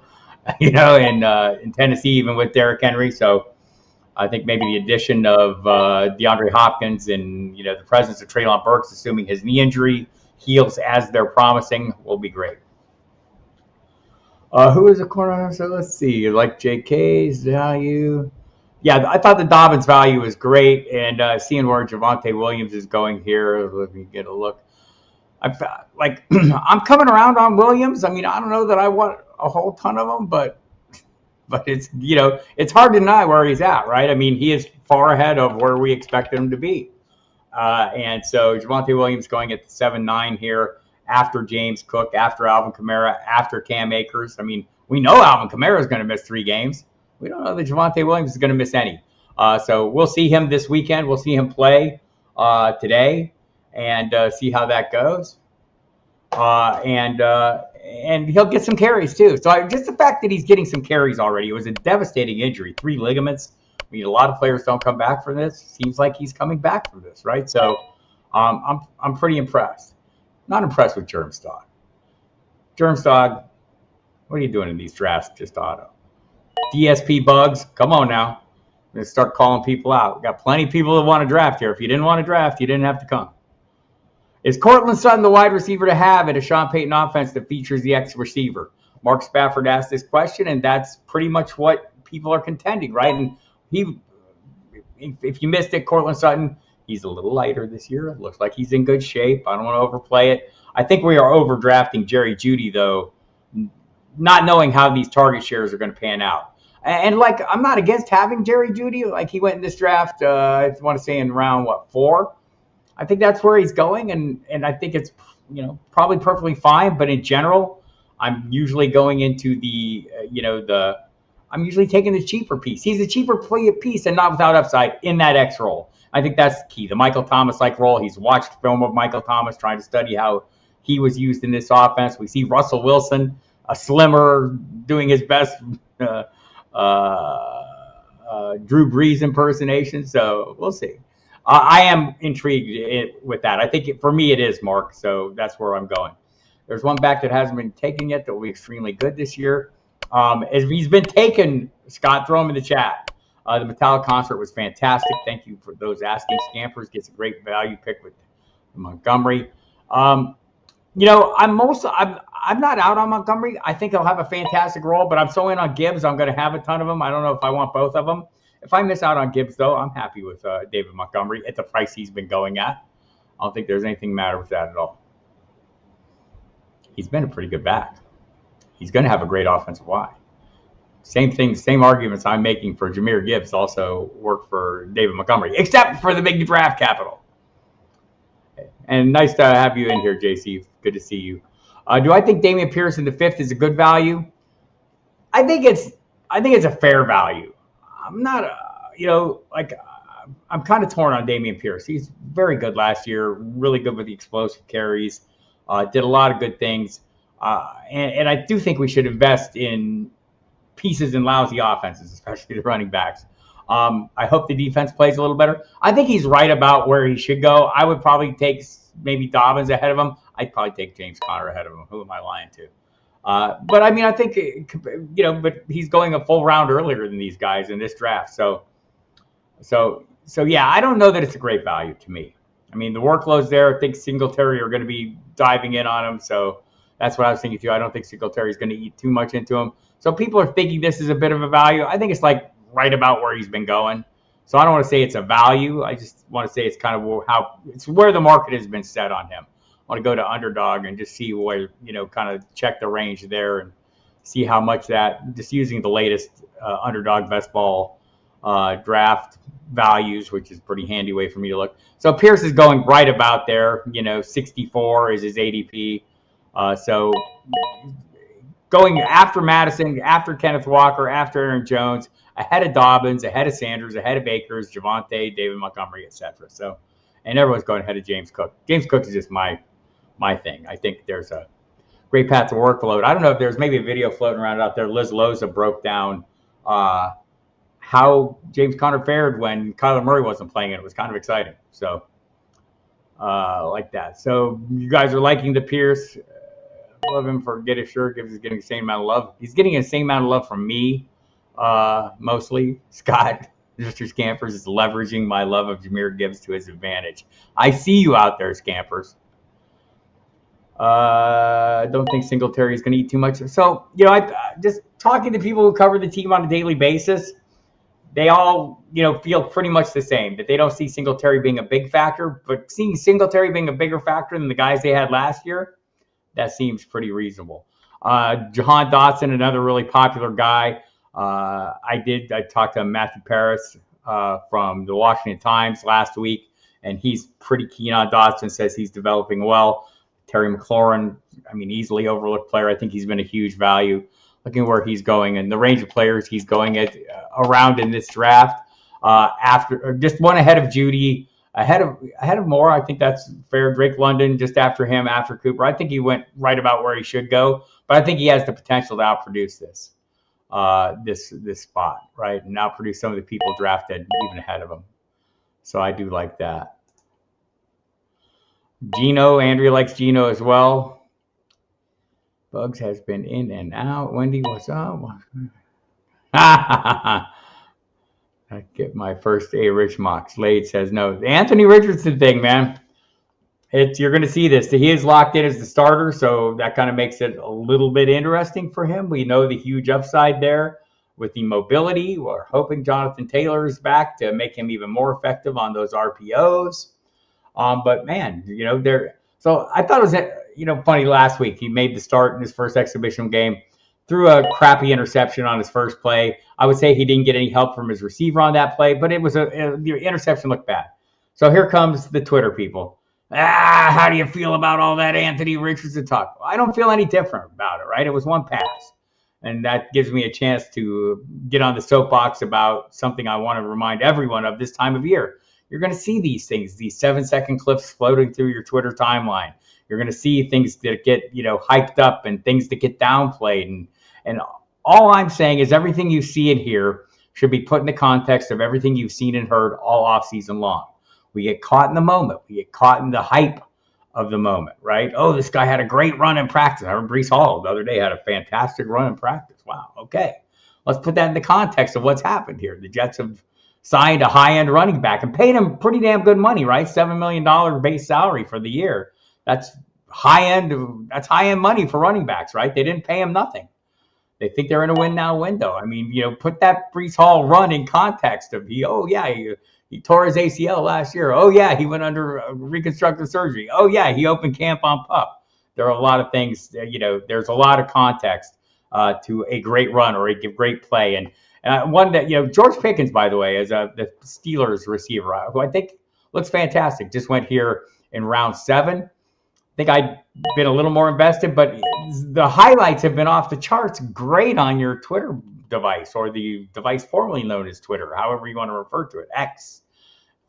in Tennessee, even with Derrick Henry. So I think maybe the addition of DeAndre Hopkins and, the presence of Treylon Burks, assuming his knee injury heals as they're promising, will be great. Who is a corner? So let's see. Like JK's value. Yeah, I thought the Dobbins value was great, and seeing where Javonte Williams is going here, let me get a look. I'm coming around on Williams. I mean, I don't know that I want a whole ton of them, but it's it's hard to deny where he's at, right? I mean, he is far ahead of where we expected him to be, and so Javonte Williams going at the 7-9 here after James Cook, after Alvin Kamara, after Cam Akers. I mean, we know Alvin Kamara is going to miss 3 games. We don't know that Javonte Williams is going to miss any. So we'll see him this weekend. We'll see him play today and see how that goes. And he'll get some carries too. So just the fact that he's getting some carries already, it was a devastating injury, 3 ligaments. I mean, a lot of players don't come back from this. Seems like he's coming back from this, right? So I'm pretty impressed. Not impressed with Germstog. Germstog, what are you doing in these drafts? Just auto. DSP bugs, come on now. I'm going to start calling people out. We've got plenty of people that want to draft here. If you didn't want to draft, you didn't have to come. Is Cortland Sutton the wide receiver to have in a Sean Payton offense that features the X receiver? Mark Spafford asked this question, and that's pretty much what people are contending, right? And if you missed it, Cortland Sutton, he's a little lighter this year. It looks like he's in good shape. I don't want to overplay it. I think we are overdrafting Jerry Jeudy, though, not knowing how these target shares are going to pan out. And I'm not against having Jerry Jeudy. Like, he went in this draft, I want to say in round, 4? I think that's where he's going, and I think it's, probably perfectly fine. But in general, I'm usually going into I'm usually taking the cheaper piece. He's a cheaper piece and not without upside in that X role. I think that's key. The Michael Thomas-like role. He's watched film of Michael Thomas, trying to study how he was used in this offense. We see Russell Wilson, a slimmer, doing his best Drew Brees impersonation. So we'll see. I am intrigued with that. I think for me it is, Mark. So that's where I'm going. There's one back that hasn't been taken yet that will be extremely good this year. As he's been taken, Scott, throw him in the chat. The Metallic concert was fantastic. Thank you for those asking scampers. Gets a great value pick with Montgomery. I'm not out on Montgomery. I think he'll have a fantastic role, but I'm so in on Gibbs. I'm going to have a ton of them. I don't know if I want both of them. If I miss out on Gibbs, though, I'm happy with David Montgomery at the price he's been going at. I don't think there's anything matter with that at all. He's been a pretty good back. He's going to have a great offensive line. Same thing, same arguments I'm making for Jahmyr Gibbs also work for David Montgomery, except for the big draft capital. And nice to have you in here, JC. Good to see you. Do I think Dameon Pierce in the 5th is a good value? I think it's a fair value. I'm not, I'm kind of torn on Dameon Pierce. He's very good last year, really good with the explosive carries, did a lot of good things. And I do think we should invest in pieces in lousy offenses, especially the running backs. I hope the defense plays a little better. I think he's right about where he should go. I would probably take maybe Dobbins ahead of him. I'd probably take James Conner ahead of him. Who am I lying to? But I mean, I think, but he's going a full round earlier than these guys in this draft. So yeah, I don't know that it's a great value to me. I mean, the workload's there. I think Singletary are going to be diving in on him. So that's what I was thinking too. I don't think Singletary is going to eat too much into him. So people are thinking this is a bit of a value. I think it's like right about where he's been going. So I don't want to say it's a value. I just want to say it's kind of how it's where the market has been set on him. I want to go to Underdog and just see where, kind of check the range there and see how much that, just using the latest Underdog best ball draft values, which is a pretty handy way for me to look. So Pierce is going right about there. 64 is his ADP. So going after Madison, after Kenneth Walker, after Aaron Jones, ahead of Dobbins, ahead of Sanders, ahead of Akers, Javonte, David Montgomery, etc. So, and everyone's going ahead of James Cook. James Cook is just my thing. I think there's a great path to workload. I don't know if there's maybe a video floating around out there. Liz Loza broke down how James Conner fared when Kyler Murray wasn't playing, and it was kind of exciting. So, like that. So you guys are liking the Pierce. Love him for Get Assured. Gibbs is getting the same amount of love. He's getting the same amount of love from me, mostly. Scott, Mr. Scampers, is leveraging my love of Jahmyr Gibbs to his advantage. I see you out there, Scampers. I don't think Singletary is going to eat too much. So, I just talking to people who cover the team on a daily basis, they all, feel pretty much the same, that they don't see Singletary being a big factor, but seeing Singletary being a bigger factor than the guys they had last year, that seems pretty reasonable. Jahan Dotson, another really popular guy. I talked to Matthew Paris from the Washington Times last week, and he's pretty keen on Dotson, says he's developing well. Terry McLaurin, easily overlooked player. I think he's been a huge value. Looking where he's going and the range of players he's going at around in this draft. After just one ahead of Judy, ahead of Moore. I think that's fair. Drake London just after him, after Cooper. I think he went right about where he should go, but I think he has the potential to outproduce this spot, right, and outproduce some of the people drafted even ahead of him. So I do like that. Gino, Andrea likes Gino as well. Bugs has been in and out. Wendy, what's up? I get my first A Rich Mock. Slade says no. The Anthony Richardson thing, man. You're going to see this. He is locked in as the starter, so that kind of makes it a little bit interesting for him. We know the huge upside there with the mobility. We're hoping Jonathan Taylor is back to make him even more effective on those RPOs. But man, so I thought it was, funny last week. He made the start in his first exhibition game, threw a crappy interception on his first play. I would say he didn't get any help from his receiver on that play, but it was the interception looked bad. So here comes the Twitter people. How do you feel about all that Anthony Richardson talk? I don't feel any different about it, right? It was one pass. And that gives me a chance to get on the soapbox about something I want to remind everyone of this time of year. You're going to see these things, these 7-second clips floating through your Twitter timeline. You're going to see things that get, hyped up and things that get downplayed. And all I'm saying is everything you see and hear should be put in the context of everything you've seen and heard all offseason long. We get caught in the moment. We get caught in the hype of the moment, right? Oh, this guy had a great run in practice. I remember Breece Hall the other day had a fantastic run in practice. Wow, okay. Let's put that in the context of what's happened here. The Jets have signed a high-end running back and paid him pretty damn good money, right? $7 million base salary for the year. That's high-end. That's high-end money for running backs, right? They didn't pay him nothing. They think they're in a win-now window. I mean, put that Breece Hall run in context of he tore his ACL last year. Oh, yeah, he went under reconstructive surgery. Oh, yeah, he opened camp on PUP. There are a lot of things, there's a lot of context to a great run or a great play. And one that, George Pickens, by the way, is the Steelers receiver, who I think looks fantastic. Just went here in round 7. I think I'd been a little more invested, but the highlights have been off the charts. Great on your Twitter device, or the device formerly known as Twitter, however you want to refer to it, X,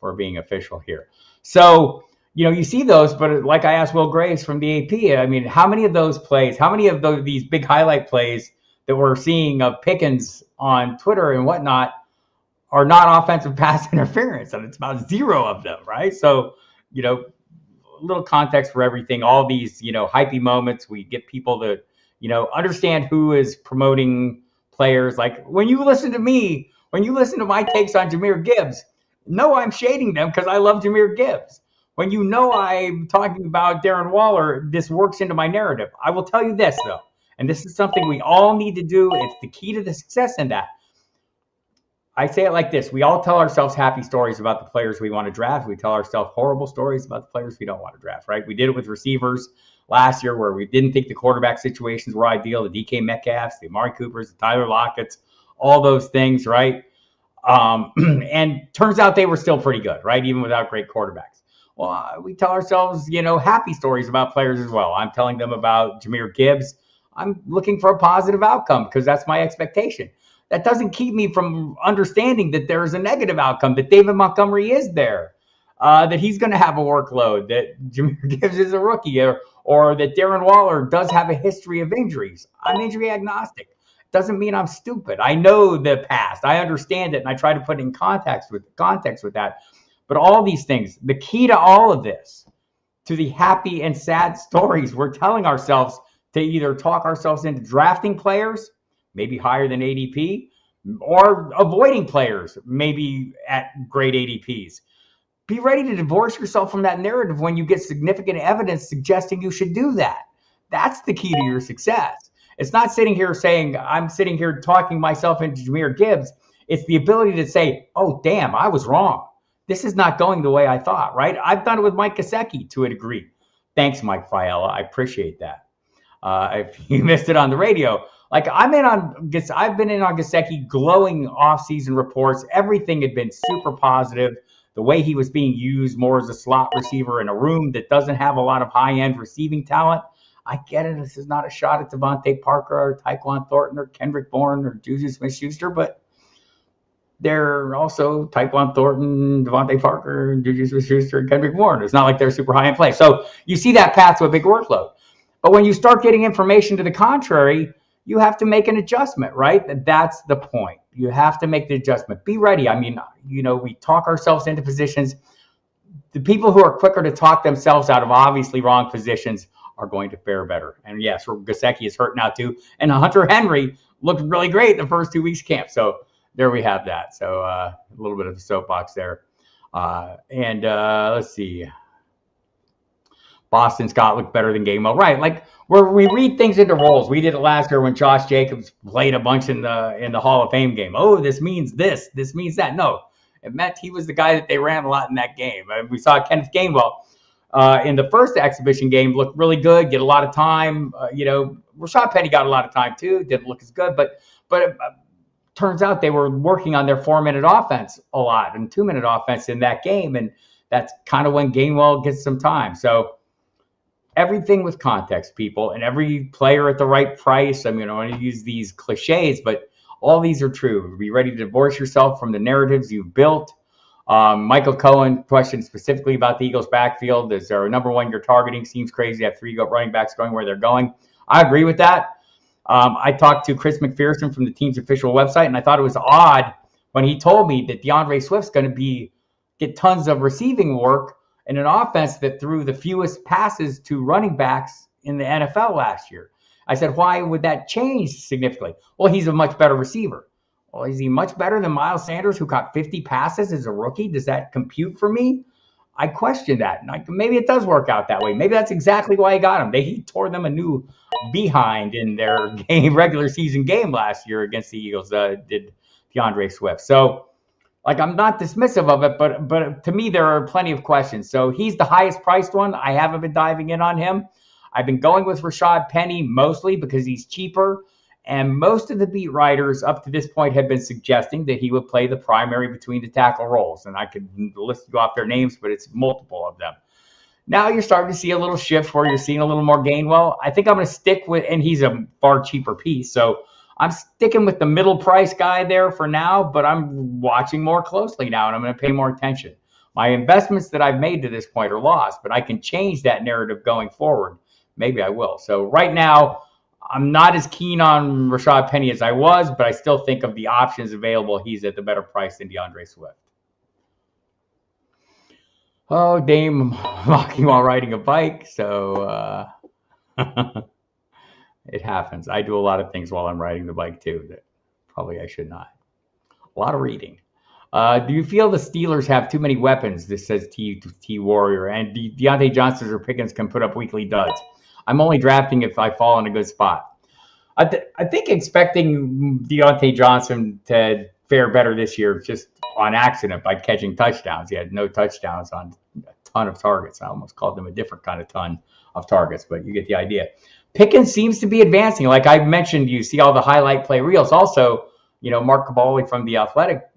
for being official here. So, you see those, but like I asked Will Graves from the AP, I mean, how many of those plays, how many of these big highlight plays that we're seeing of Pickens on Twitter and whatnot are not offensive pass interference? And it's about 0 of them, right? So, a little context for everything. All these, hypey moments, we get people to, understand who is promoting players. Like when you listen to me, when you listen to my takes on Jahmyr Gibbs, no, I'm shading them because I love Jahmyr Gibbs. When I'm talking about Darren Waller, this works into my narrative. I will tell you this, though, and this is something we all need to do. It's the key to the success in that. I say it like this. We all tell ourselves happy stories about the players we want to draft. We tell ourselves horrible stories about the players we don't want to draft, right? We did it with receivers last year where we didn't think the quarterback situations were ideal. The DK Metcalfs, the Amari Coopers, the Tyler Lockett's, all those things, right? And turns out they were still pretty good, right? Even without great quarterbacks. Well, we tell ourselves, happy stories about players as well. I'm telling them about Jahmyr Gibbs. I'm looking for a positive outcome because that's my expectation. That doesn't keep me from understanding that there's a negative outcome, that David Montgomery is there, that he's going to have a workload, that Jahmyr Gibbs is a rookie, or that Darren Waller does have a history of injuries. I'm injury agnostic. Doesn't mean I'm stupid. I know the past. I understand it, and I try to put it in context with that. But all these things, the key to all of this, to the happy and sad stories we're telling ourselves to either talk ourselves into drafting players, maybe higher than ADP, or avoiding players, maybe at great ADPs. Be ready to divorce yourself from that narrative when you get significant evidence suggesting you should do that. That's the key to your success. It's not sitting here saying, I'm sitting here talking myself into Jahmyr Gibbs. It's the ability to say, oh, damn, I was wrong. This is not going the way I thought, right? I've done it with Mike Gesicki to a degree. Thanks, Mike Fiala. I appreciate that. If you missed it on the radio, I've been in on Gesicki glowing off-season reports. Everything had been super positive. The way he was being used more as a slot receiver in a room that doesn't have a lot of high-end receiving talent. I get it. This is not a shot at Devontae Parker or Tyquan Thornton or Kendrick Bourne or Juju Smith-Schuster, but they're also Tyquan Thornton, Devontae Parker, Juju Smith-Schuster, and Kendrick Bourne. It's not like they're super high-end play. So you see that path to a big workload. But when you start getting information to the contrary, you have to make an adjustment, right? That's the point. You have to make the adjustment. Be ready. I mean, we talk ourselves into positions. The people who are quicker to talk themselves out of obviously wrong positions are going to fare better. And yes, Gesicki is hurt now too. And Hunter Henry looked really great the first 2 weeks camp. So there we have that. So a little bit of a soapbox there. Let's see. Boston Scott looked better than Gainwell. Right, where we read things into roles. We did it last year when Josh Jacobs played a bunch in the Hall of Fame game. Oh, this means this. This means that. No, it meant he was the guy that they ran a lot in that game. We saw Kenneth Gainwell in the first exhibition game look really good, get a lot of time. Rashad Penny got a lot of time too. Didn't look as good, but it turns out they were working on their 4-minute offense a lot and 2-minute offense in that game, and that's kind of when Gainwell gets some time. So everything with context, people, and every player at the right price. I mean, I want to use these cliches, but all these are true. Be ready to divorce yourself from the narratives you've built. Michael Cohen questioned specifically about the Eagles' backfield. Is there a number one you're targeting? Seems crazy to have 3 running backs going where they're going. I agree with that. I talked to Chris McPherson from the team's official website, and I thought it was odd when he told me that DeAndre Swift's going to get tons of receiving work in an offense that threw the fewest passes to running backs in the NFL last year. I said, why would that change significantly? Well, he's a much better receiver. Well, is he much better than Miles Sanders, who caught 50 passes as a rookie? Does that compute for me? I question that. And maybe it does work out that way. Maybe that's exactly why he got him. He tore them a new behind in their regular season game last year against the Eagles, did DeAndre Swift. So, I'm not dismissive of it, but to me, there are plenty of questions. So he's the highest priced one. I haven't been diving in on him. I've been going with Rashad Penny mostly because he's cheaper. And most of the beat writers up to this point have been suggesting that he would play the primary between the tackle roles. And I could list you off their names, but it's multiple of them. Now you're starting to see a little shift where you're seeing a little more Gainwell. I think I'm going to stick with, and he's a far cheaper piece. So I'm sticking with the middle price guy there for now, but I'm watching more closely now, and I'm going to pay more attention. My investments that I've made to this point are lost, but I can change that narrative going forward. Maybe I will. So right now, I'm not as keen on Rashad Penny as I was, but I still think of the options available, he's at the better price than DeAndre Swift. Oh, Dame mocking while riding a bike. So it happens. I do a lot of things while I'm riding the bike too that probably I should not. A lot of reading. Do you feel the Steelers have too many weapons? This says T Warrior. And Deontay Johnson or Pickens can put up weekly duds. I'm only drafting if I fall in a good spot. I think expecting Deontay Johnson to fare better this year just on accident by catching touchdowns. He had no touchdowns on a ton of targets. I almost called them a different kind of ton of targets, but you get the idea. Pickens seems to be advancing. Like I mentioned, you see all the highlight play reels. Also, Mark Cabali from The Athletic,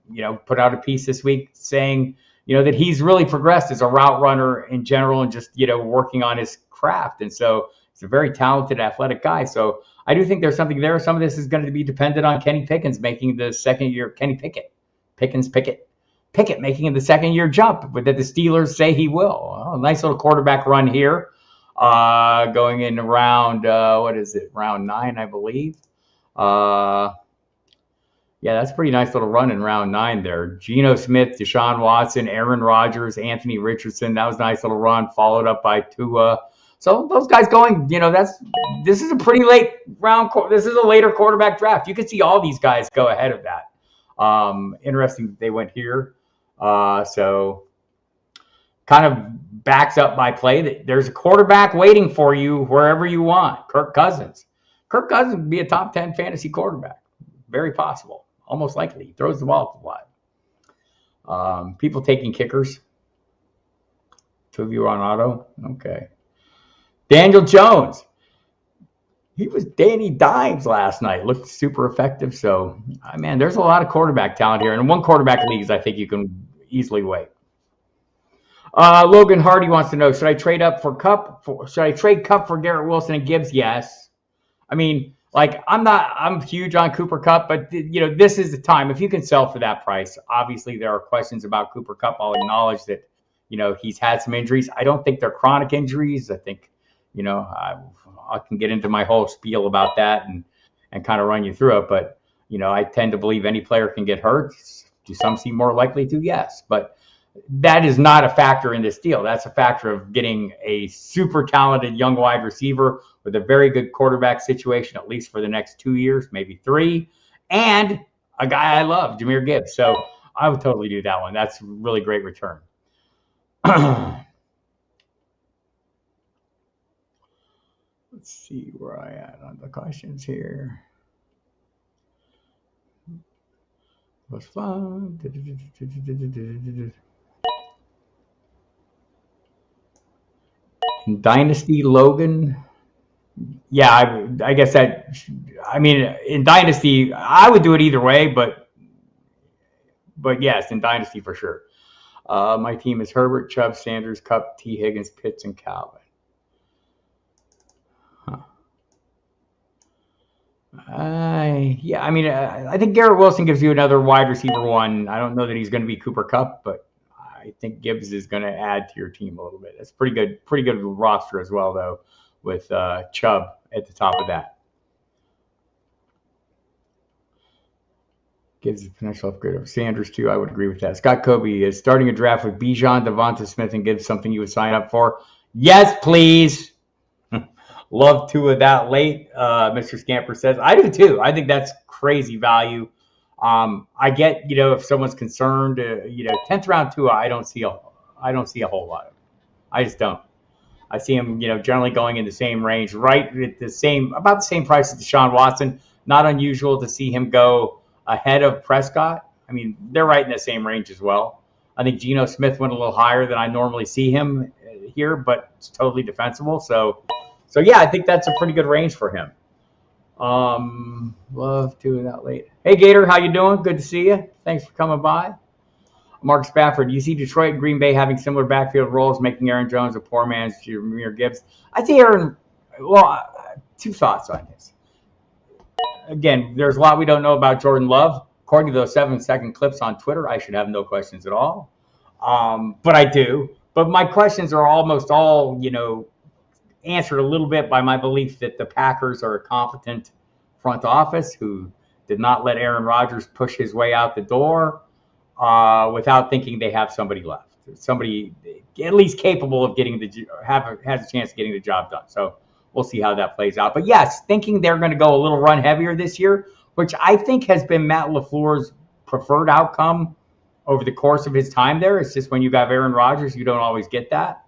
put out a piece this week saying, that he's really progressed as a route runner in general and just, working on his craft. And so he's a very talented, athletic guy. So I do think there's something there. Some of this is going to be dependent on Kenny Pickens making the second year, Pickett making the second year jump that the Steelers say he will. Oh, nice little quarterback run here. Going in round, round 9, I believe. Yeah, that's a pretty nice little run in round 9 there. Geno Smith, Deshaun Watson, Aaron Rodgers, Anthony Richardson. That was a nice little run, followed up by Tua. So those guys going, this is a pretty late round. This is a later quarterback draft. You can see all these guys go ahead of that. Interesting that they went here. So kind of backs up my play that there's a quarterback waiting for you wherever you want. Kirk Cousins. Kirk Cousins would be a top 10 fantasy quarterback. Very possible. Almost likely. He throws the ball a lot. People taking kickers. 2 of you are on auto. Okay. Daniel Jones. He was Danny Dimes last night. Looked super effective. So, man, there's a lot of quarterback talent here. And in one quarterback leagues, I think you can easily wait. Logan Hardy wants to know, should I trade up for Kupp? Should I trade Kupp for Garrett Wilson and Gibbs? Yes. I mean, I'm huge on Cooper Kupp, but, this is the time. If you can sell for that price, obviously there are questions about Cooper Kupp. I'll acknowledge that, he's had some injuries. I don't think they're chronic injuries. I think, I can get into my whole spiel about that and kind of run you through it. But, I tend to believe any player can get hurt. Do some seem more likely to? Yes. But that is not a factor in this deal. That's a factor of getting a super talented young wide receiver with a very good quarterback situation, at least for the next 2 years, maybe 3, and a guy I love, Jahmyr Gibbs. So I would totally do that one. That's a really great return. Let's see where I at on the questions here. It was fun. In Dynasty, Logan. Yeah, I guess in Dynasty, I would do it either way, but yes, in Dynasty for sure. My team is Herbert, Chubb, Sanders, Kupp, T. Higgins, Pitts, and Calvin. I think Garrett Wilson gives you another wide receiver one. I don't know that he's going to be Cooper Kupp, but I think Gibbs is going to add to your team a little bit. That's pretty good roster as well, though, with Chubb at the top of that. Gives the potential upgrade of Sanders, too. I would agree with that. Scott Kobe is starting a draft with Bijan, Devonta Smith, and Gibbs something you would sign up for. Yes, please. Love two of that late, Mr. Scamper says. I do, too. I think that's crazy value. I get, if someone's concerned, 10th round Tua, I don't see a whole lot of it. I just don't. I see him, generally going in the same range, right at about the same price as Deshaun Watson. Not unusual to see him go ahead of Prescott. I mean, they're right in the same range as well. I think Geno Smith went a little higher than I normally see him here, but it's totally defensible. So yeah, I think that's a pretty good range for him. Love doing that late. Hey, Gator, how you doing? Good to see you. Thanks for coming by. Mark Spafford, you see Detroit and Green Bay having similar backfield roles, making Aaron Jones a poor man's Jahmyr Gibbs. I see two thoughts on this. Again, there's a lot we don't know about Jordan Love. According to those 7-second clips on Twitter, I should have no questions at all. But I do. But my questions are almost all, answered a little bit by my belief that the Packers are a competent front office who did not let Aaron Rodgers push his way out the door without thinking they have somebody left. Somebody at least capable of has a chance of getting the job done. So we'll see how that plays out. But yes, thinking they're going to go a little run heavier this year, which I think has been Matt LaFleur's preferred outcome over the course of his time there. It's just when you got Aaron Rodgers, you don't always get that.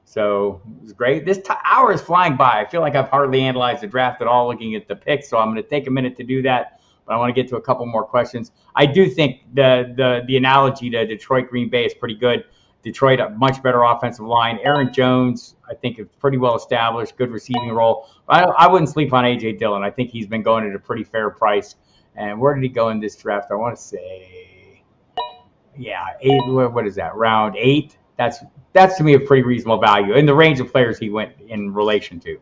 So it was great. This hour is flying by. I feel like I've hardly analyzed the draft at all looking at the picks, so I'm going to take a minute to do that. But I want to get to a couple more questions. I do think the analogy to Detroit Green Bay is pretty good. Detroit, a much better offensive line. Aaron Jones, I think, is pretty well established, good receiving role. But I wouldn't sleep on A.J. Dillon. I think he's been going at a pretty fair price. And where did he go in this draft? I want to say, what is that, round 8? That's to me a pretty reasonable value in the range of players he went in relation to.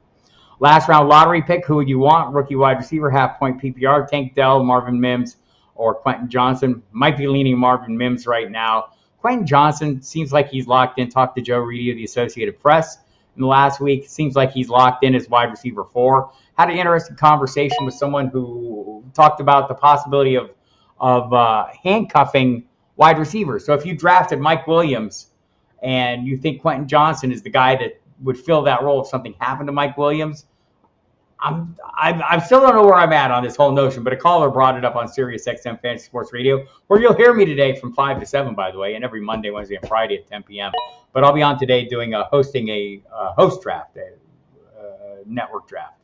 Last round lottery pick, who would you want? Rookie wide receiver, half-point PPR, Tank Dell, Marvin Mims, or Quentin Johnson. Might be leaning Marvin Mims right now. Quentin Johnson seems like he's locked in. Talked to Joe Reedy of the Associated Press in the last week. Seems like he's locked in as wide receiver 4. Had an interesting conversation with someone who talked about the possibility of handcuffing wide receivers. So if you drafted Mike Williams and you think Quentin Johnson is the guy that would fill that role if something happened to Mike Williams, I still don't know where I'm at on this whole notion, but a caller brought it up on Sirius XM Fantasy Sports Radio, where you'll hear me today from 5 to 7, by the way, and every Monday, Wednesday, and Friday at 10 p.m. But I'll be on today hosting a host draft, a network draft.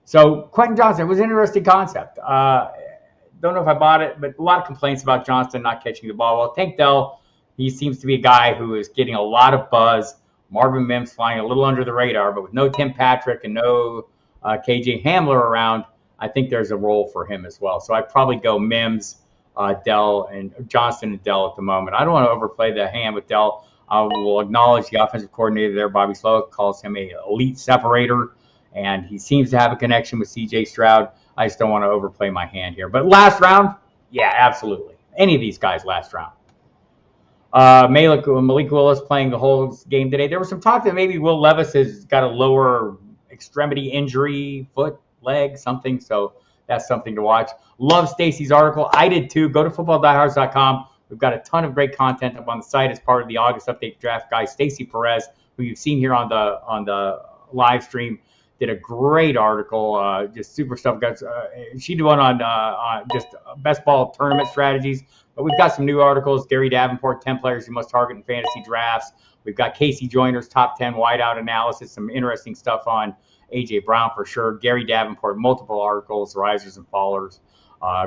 So Quentin Johnson, it was an interesting concept. Don't know if I bought it, but a lot of complaints about Johnson not catching the ball well. Tank Dell, he seems to be a guy who is getting a lot of buzz. Marvin Mims flying a little under the radar, but with no Tim Patrick and no KJ Hamler around, I think there's a role for him as well. So I'd probably go Mims, Dell, and Johnson and Dell at the moment. I don't want to overplay the hand with Dell. I will acknowledge the offensive coordinator there, Bobby Slowick, calls him an elite separator, and he seems to have a connection with C.J. Stroud. I just don't want to overplay my hand here. But last round, yeah, absolutely. Any of these guys last round. Malik Willis playing the whole game today. There was some talk that maybe Will Levis has got a lower extremity injury, foot, leg, something. So that's something to watch. Love Stacy's article. I did too. Go to FootballDiehards.com. We've got a ton of great content up on the site as part of the August update draft guy. Stacy Perez, who you've seen here on the live stream, did a great article. Just super stuff. She did one on just best ball tournament strategies. But we've got some new articles. Gary Davenport, 10 players you must target in fantasy drafts. We've got Casey Joyner's top 10 wideout analysis. Some interesting stuff on A.J. Brown for sure. Gary Davenport, multiple articles, risers and fallers.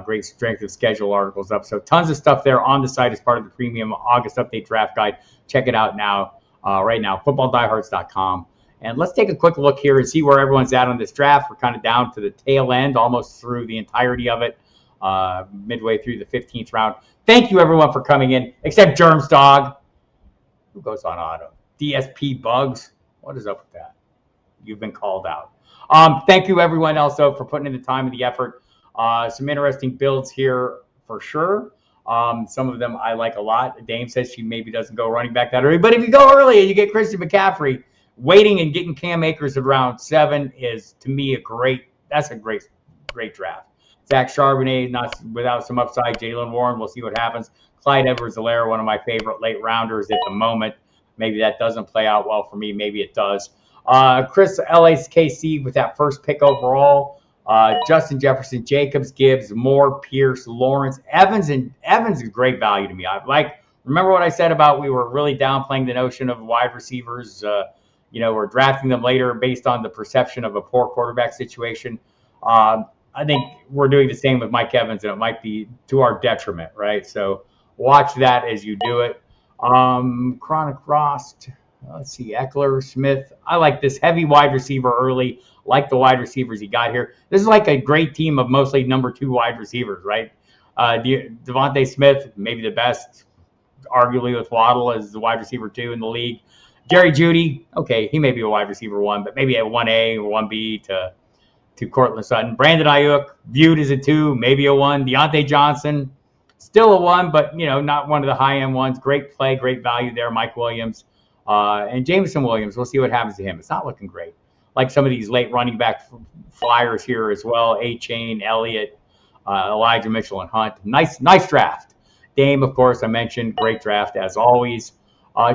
Great strength of schedule articles up. So tons of stuff there on the site as part of the premium August update draft guide. Check it out now, right now, FootballDiehards.com. And let's take a quick look here and see where everyone's at on this draft. We're kind of down to the tail end, almost through the entirety of it, midway through the 15th round. Thank you, everyone, for coming in, except Germs Dog. Who goes on auto? DSP Bugs. What is up with that? You've been called out. Thank you, everyone, also, for putting in the time and the effort. Some interesting builds here for sure. Some of them I like a lot. Dame says she maybe doesn't go running back that early. But if you go early and you get Christian McCaffrey, waiting and getting Cam Akers at round 7 is, to me, a great draft. Zach Charbonnet, not without some upside. Jalen Warren, we'll see what happens. Clyde Edwards-Helaire, one of my favorite late rounders at the moment. Maybe that doesn't play out well for me. Maybe it does. Chris LAC with that first pick overall. Justin Jefferson, Jacobs, Gibbs, Moore, Pierce, Lawrence, Evans is great value to me. Remember what I said about we were really downplaying the notion of wide receivers. We're drafting them later based on the perception of a poor quarterback situation. I think we're doing the same with Mike Evans, and it might be to our detriment, right? So watch that as you do it. Chronic Frost. Let's see, Eckler, Smith. I like this heavy wide receiver early. Like the wide receivers he got here. This is like a great team of mostly number 2 wide receivers, right? Devontae Smith, maybe the best, arguably with Waddle as the wide receiver 2 in the league. Jerry Jeudy, okay, he may be a wide receiver 1, but maybe a 1A or 1B to Cortland Sutton. Brandon Ayuk, viewed as a 2, maybe a 1. Deontay Johnson, still a 1, but not one of the high-end ones. Great play, great value there. Mike Williams and Jameson Williams. We'll see what happens to him. It's not looking great. Like some of these late running back flyers here as well. A-Chain, Elliott, Elijah Mitchell, and Hunt. Nice draft. Dame, of course, I mentioned. Great draft as always.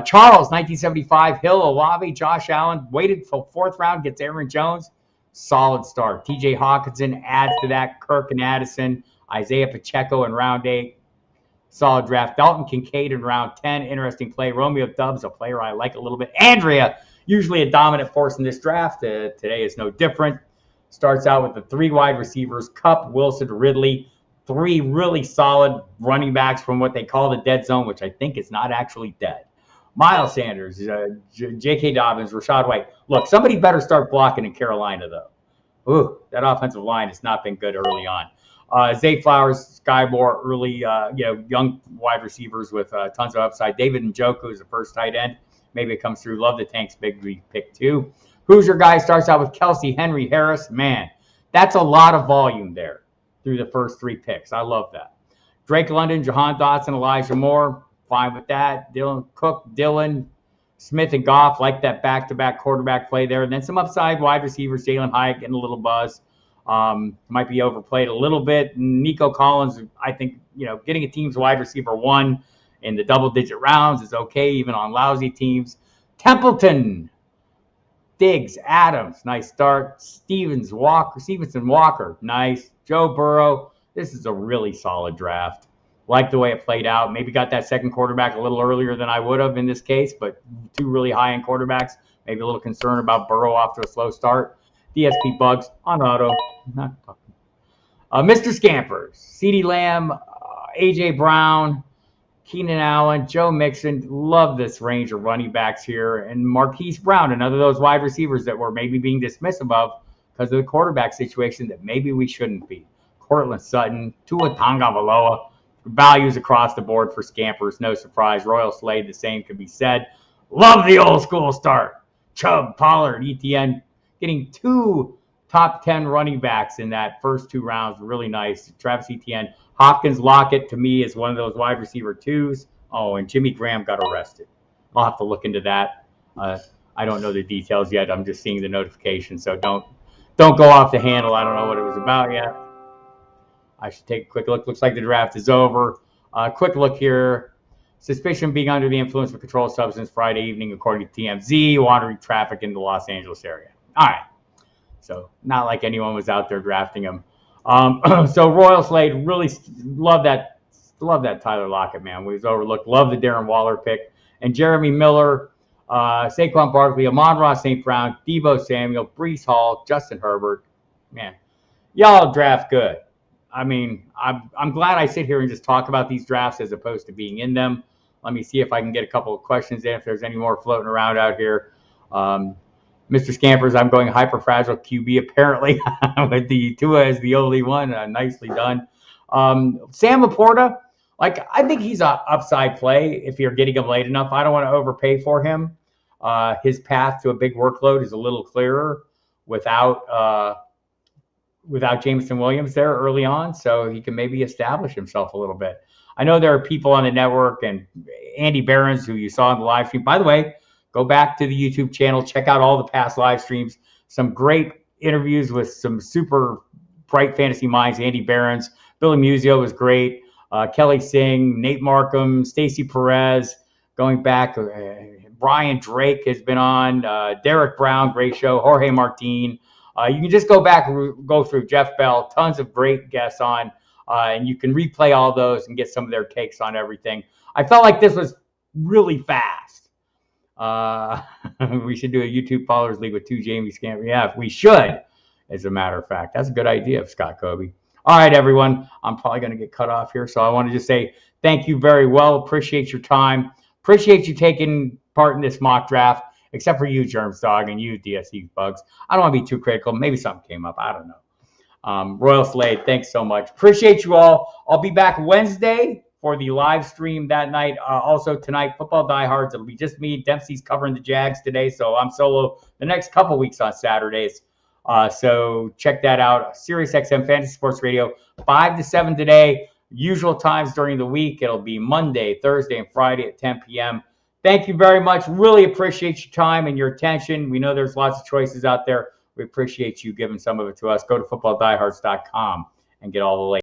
Charles, 1975. Hill, Olave, Josh Allen. Waited till 4th round. Gets Aaron Jones. Solid start. TJ Hawkinson adds to that. Kirk and Addison. Isaiah Pacheco in round 8. Solid draft. Dalton Kincaid in round 10. Interesting play. Romeo Doubs, a player I like a little bit. Andrea, usually a dominant force in this draft. Today is no different. Starts out with the 3 wide receivers, Kupp, Wilson, Ridley. 3 really solid running backs from what they call the dead zone, which I think is not actually dead. Miles Sanders, J.K. Dobbins, Rachaad White. Look, somebody better start blocking in Carolina, though. Ooh, that offensive line has not been good early on. Zay Flowers, Sky Moore, early, young wide receivers with tons of upside. David Njoku is the first tight end. Maybe it comes through. Love the Tanks big league pick, too. Who's your guy? Starts out with Kelsey, Henry, Harris. Man, that's a lot of volume there through the first 3 picks. I love that. Drake London, Jahan Dotson, Elijah Moore. Fine with that. Dylan Cook, Dylan, Smith, and Goff. Like that back-to-back quarterback play there. And then some upside wide receivers. Jalen Hyatt getting a little buzz. Might be overplayed a little bit. Nico Collins, I think, getting a team's wide receiver 1 in the double-digit rounds is okay, even on lousy teams. Templeton, Diggs, Adams, nice start. Stevenson, Walker, nice. Joe Burrow, this is a really solid draft. Like the way it played out. Maybe got that second quarterback a little earlier than I would have in this case, but 2 really high-end quarterbacks. Maybe a little concern about Burrow off to a slow start. DSP Bugs on auto. Mr. Scampers, CeeDee Lamb, A.J. Brown, Keenan Allen, Joe Mixon. Love this range of running backs here. And Marquise Brown, another of those wide receivers that we're maybe being dismissive of because of the quarterback situation that maybe we shouldn't be. Cortland Sutton, Tua Tagovailoa. Values across the board for Scampers. No surprise. Royal Slade, the same could be said. Love the old school start. Chubb, Pollard, ETN. Getting 2 top 10 running backs in that first 2 rounds. Really nice. Travis Etienne. Hopkins, Lockett, to me, is one of those wide receiver 2s. Oh, and Jimmy Graham got arrested. I'll have to look into that. I don't know the details yet. I'm just seeing the notification, so don't go off the handle. I don't know what it was about yet. I should take a quick look. Looks like the draft is over. Quick look here. Suspicion being under the influence of a controlled substance Friday evening, according to TMZ, wandering traffic in the Los Angeles area. All right. So not like anyone was out there drafting him. So Royal Slade, really love that Tyler Lockett, man. We was overlooked. Love the Darren Waller pick. And Jeremy Miller, Saquon Barkley, Amon-Ra St. Brown, Deebo Samuel, Breece Hall, Justin Herbert. Man, y'all draft good. I mean, I'm glad I sit here and just talk about these drafts as opposed to being in them. Let me see if I can get a couple of questions in, if there's any more floating around out here. Mr. Scampers, I'm going hyper-fragile QB, apparently, with the Tua as the only one. Nicely done. Sam LaPorta, I think he's an upside play if you're getting him late enough. I don't want to overpay for him. His path to a big workload is a little clearer without Jameson Williams there early on, so he can maybe establish himself a little bit. I know there are people on the network, and Andy Behrens, who you saw in the live stream. By the way, go back to the YouTube channel, check out all the past live streams. Some great interviews with some super bright fantasy minds, Andy Behrens, Billy Musio was great, Kelly Singh, Nate Markham, Stacy Perez, going back, Brian Drake has been on, Derek Brown, great show, Jorge Martin. You can just go back and go through Jeff Bell, tons of great guests on, and you can replay all those and get some of their takes on everything. I felt like this was really fast. We should do a YouTube Followers League with 2 Jamie Scamper. Yeah, we should, as a matter of fact. That's a good idea, Scott Kobe. All right, everyone. I'm probably going to get cut off here, so I want to just say thank you very well. Appreciate your time. Appreciate you taking part in this mock draft, except for you, Germs Dog, and you, DSE Bugs. I don't want to be too critical. Maybe something came up. I don't know. Royal Slade, thanks so much. Appreciate you all. I'll be back Wednesday for the live stream that night. Also tonight, Football Diehards. It'll be just me. Dempsey's covering the Jags today, so I'm solo the next couple weeks on Saturdays. So check that out. Sirius XM Fantasy Sports Radio, 5 to 7 today. Usual times during the week. It'll be Monday, Thursday, and Friday at 10 p.m. Thank you very much. Really appreciate your time and your attention. We know there's lots of choices out there. We appreciate you giving some of it to us. Go to footballdiehards.com and get all the latest.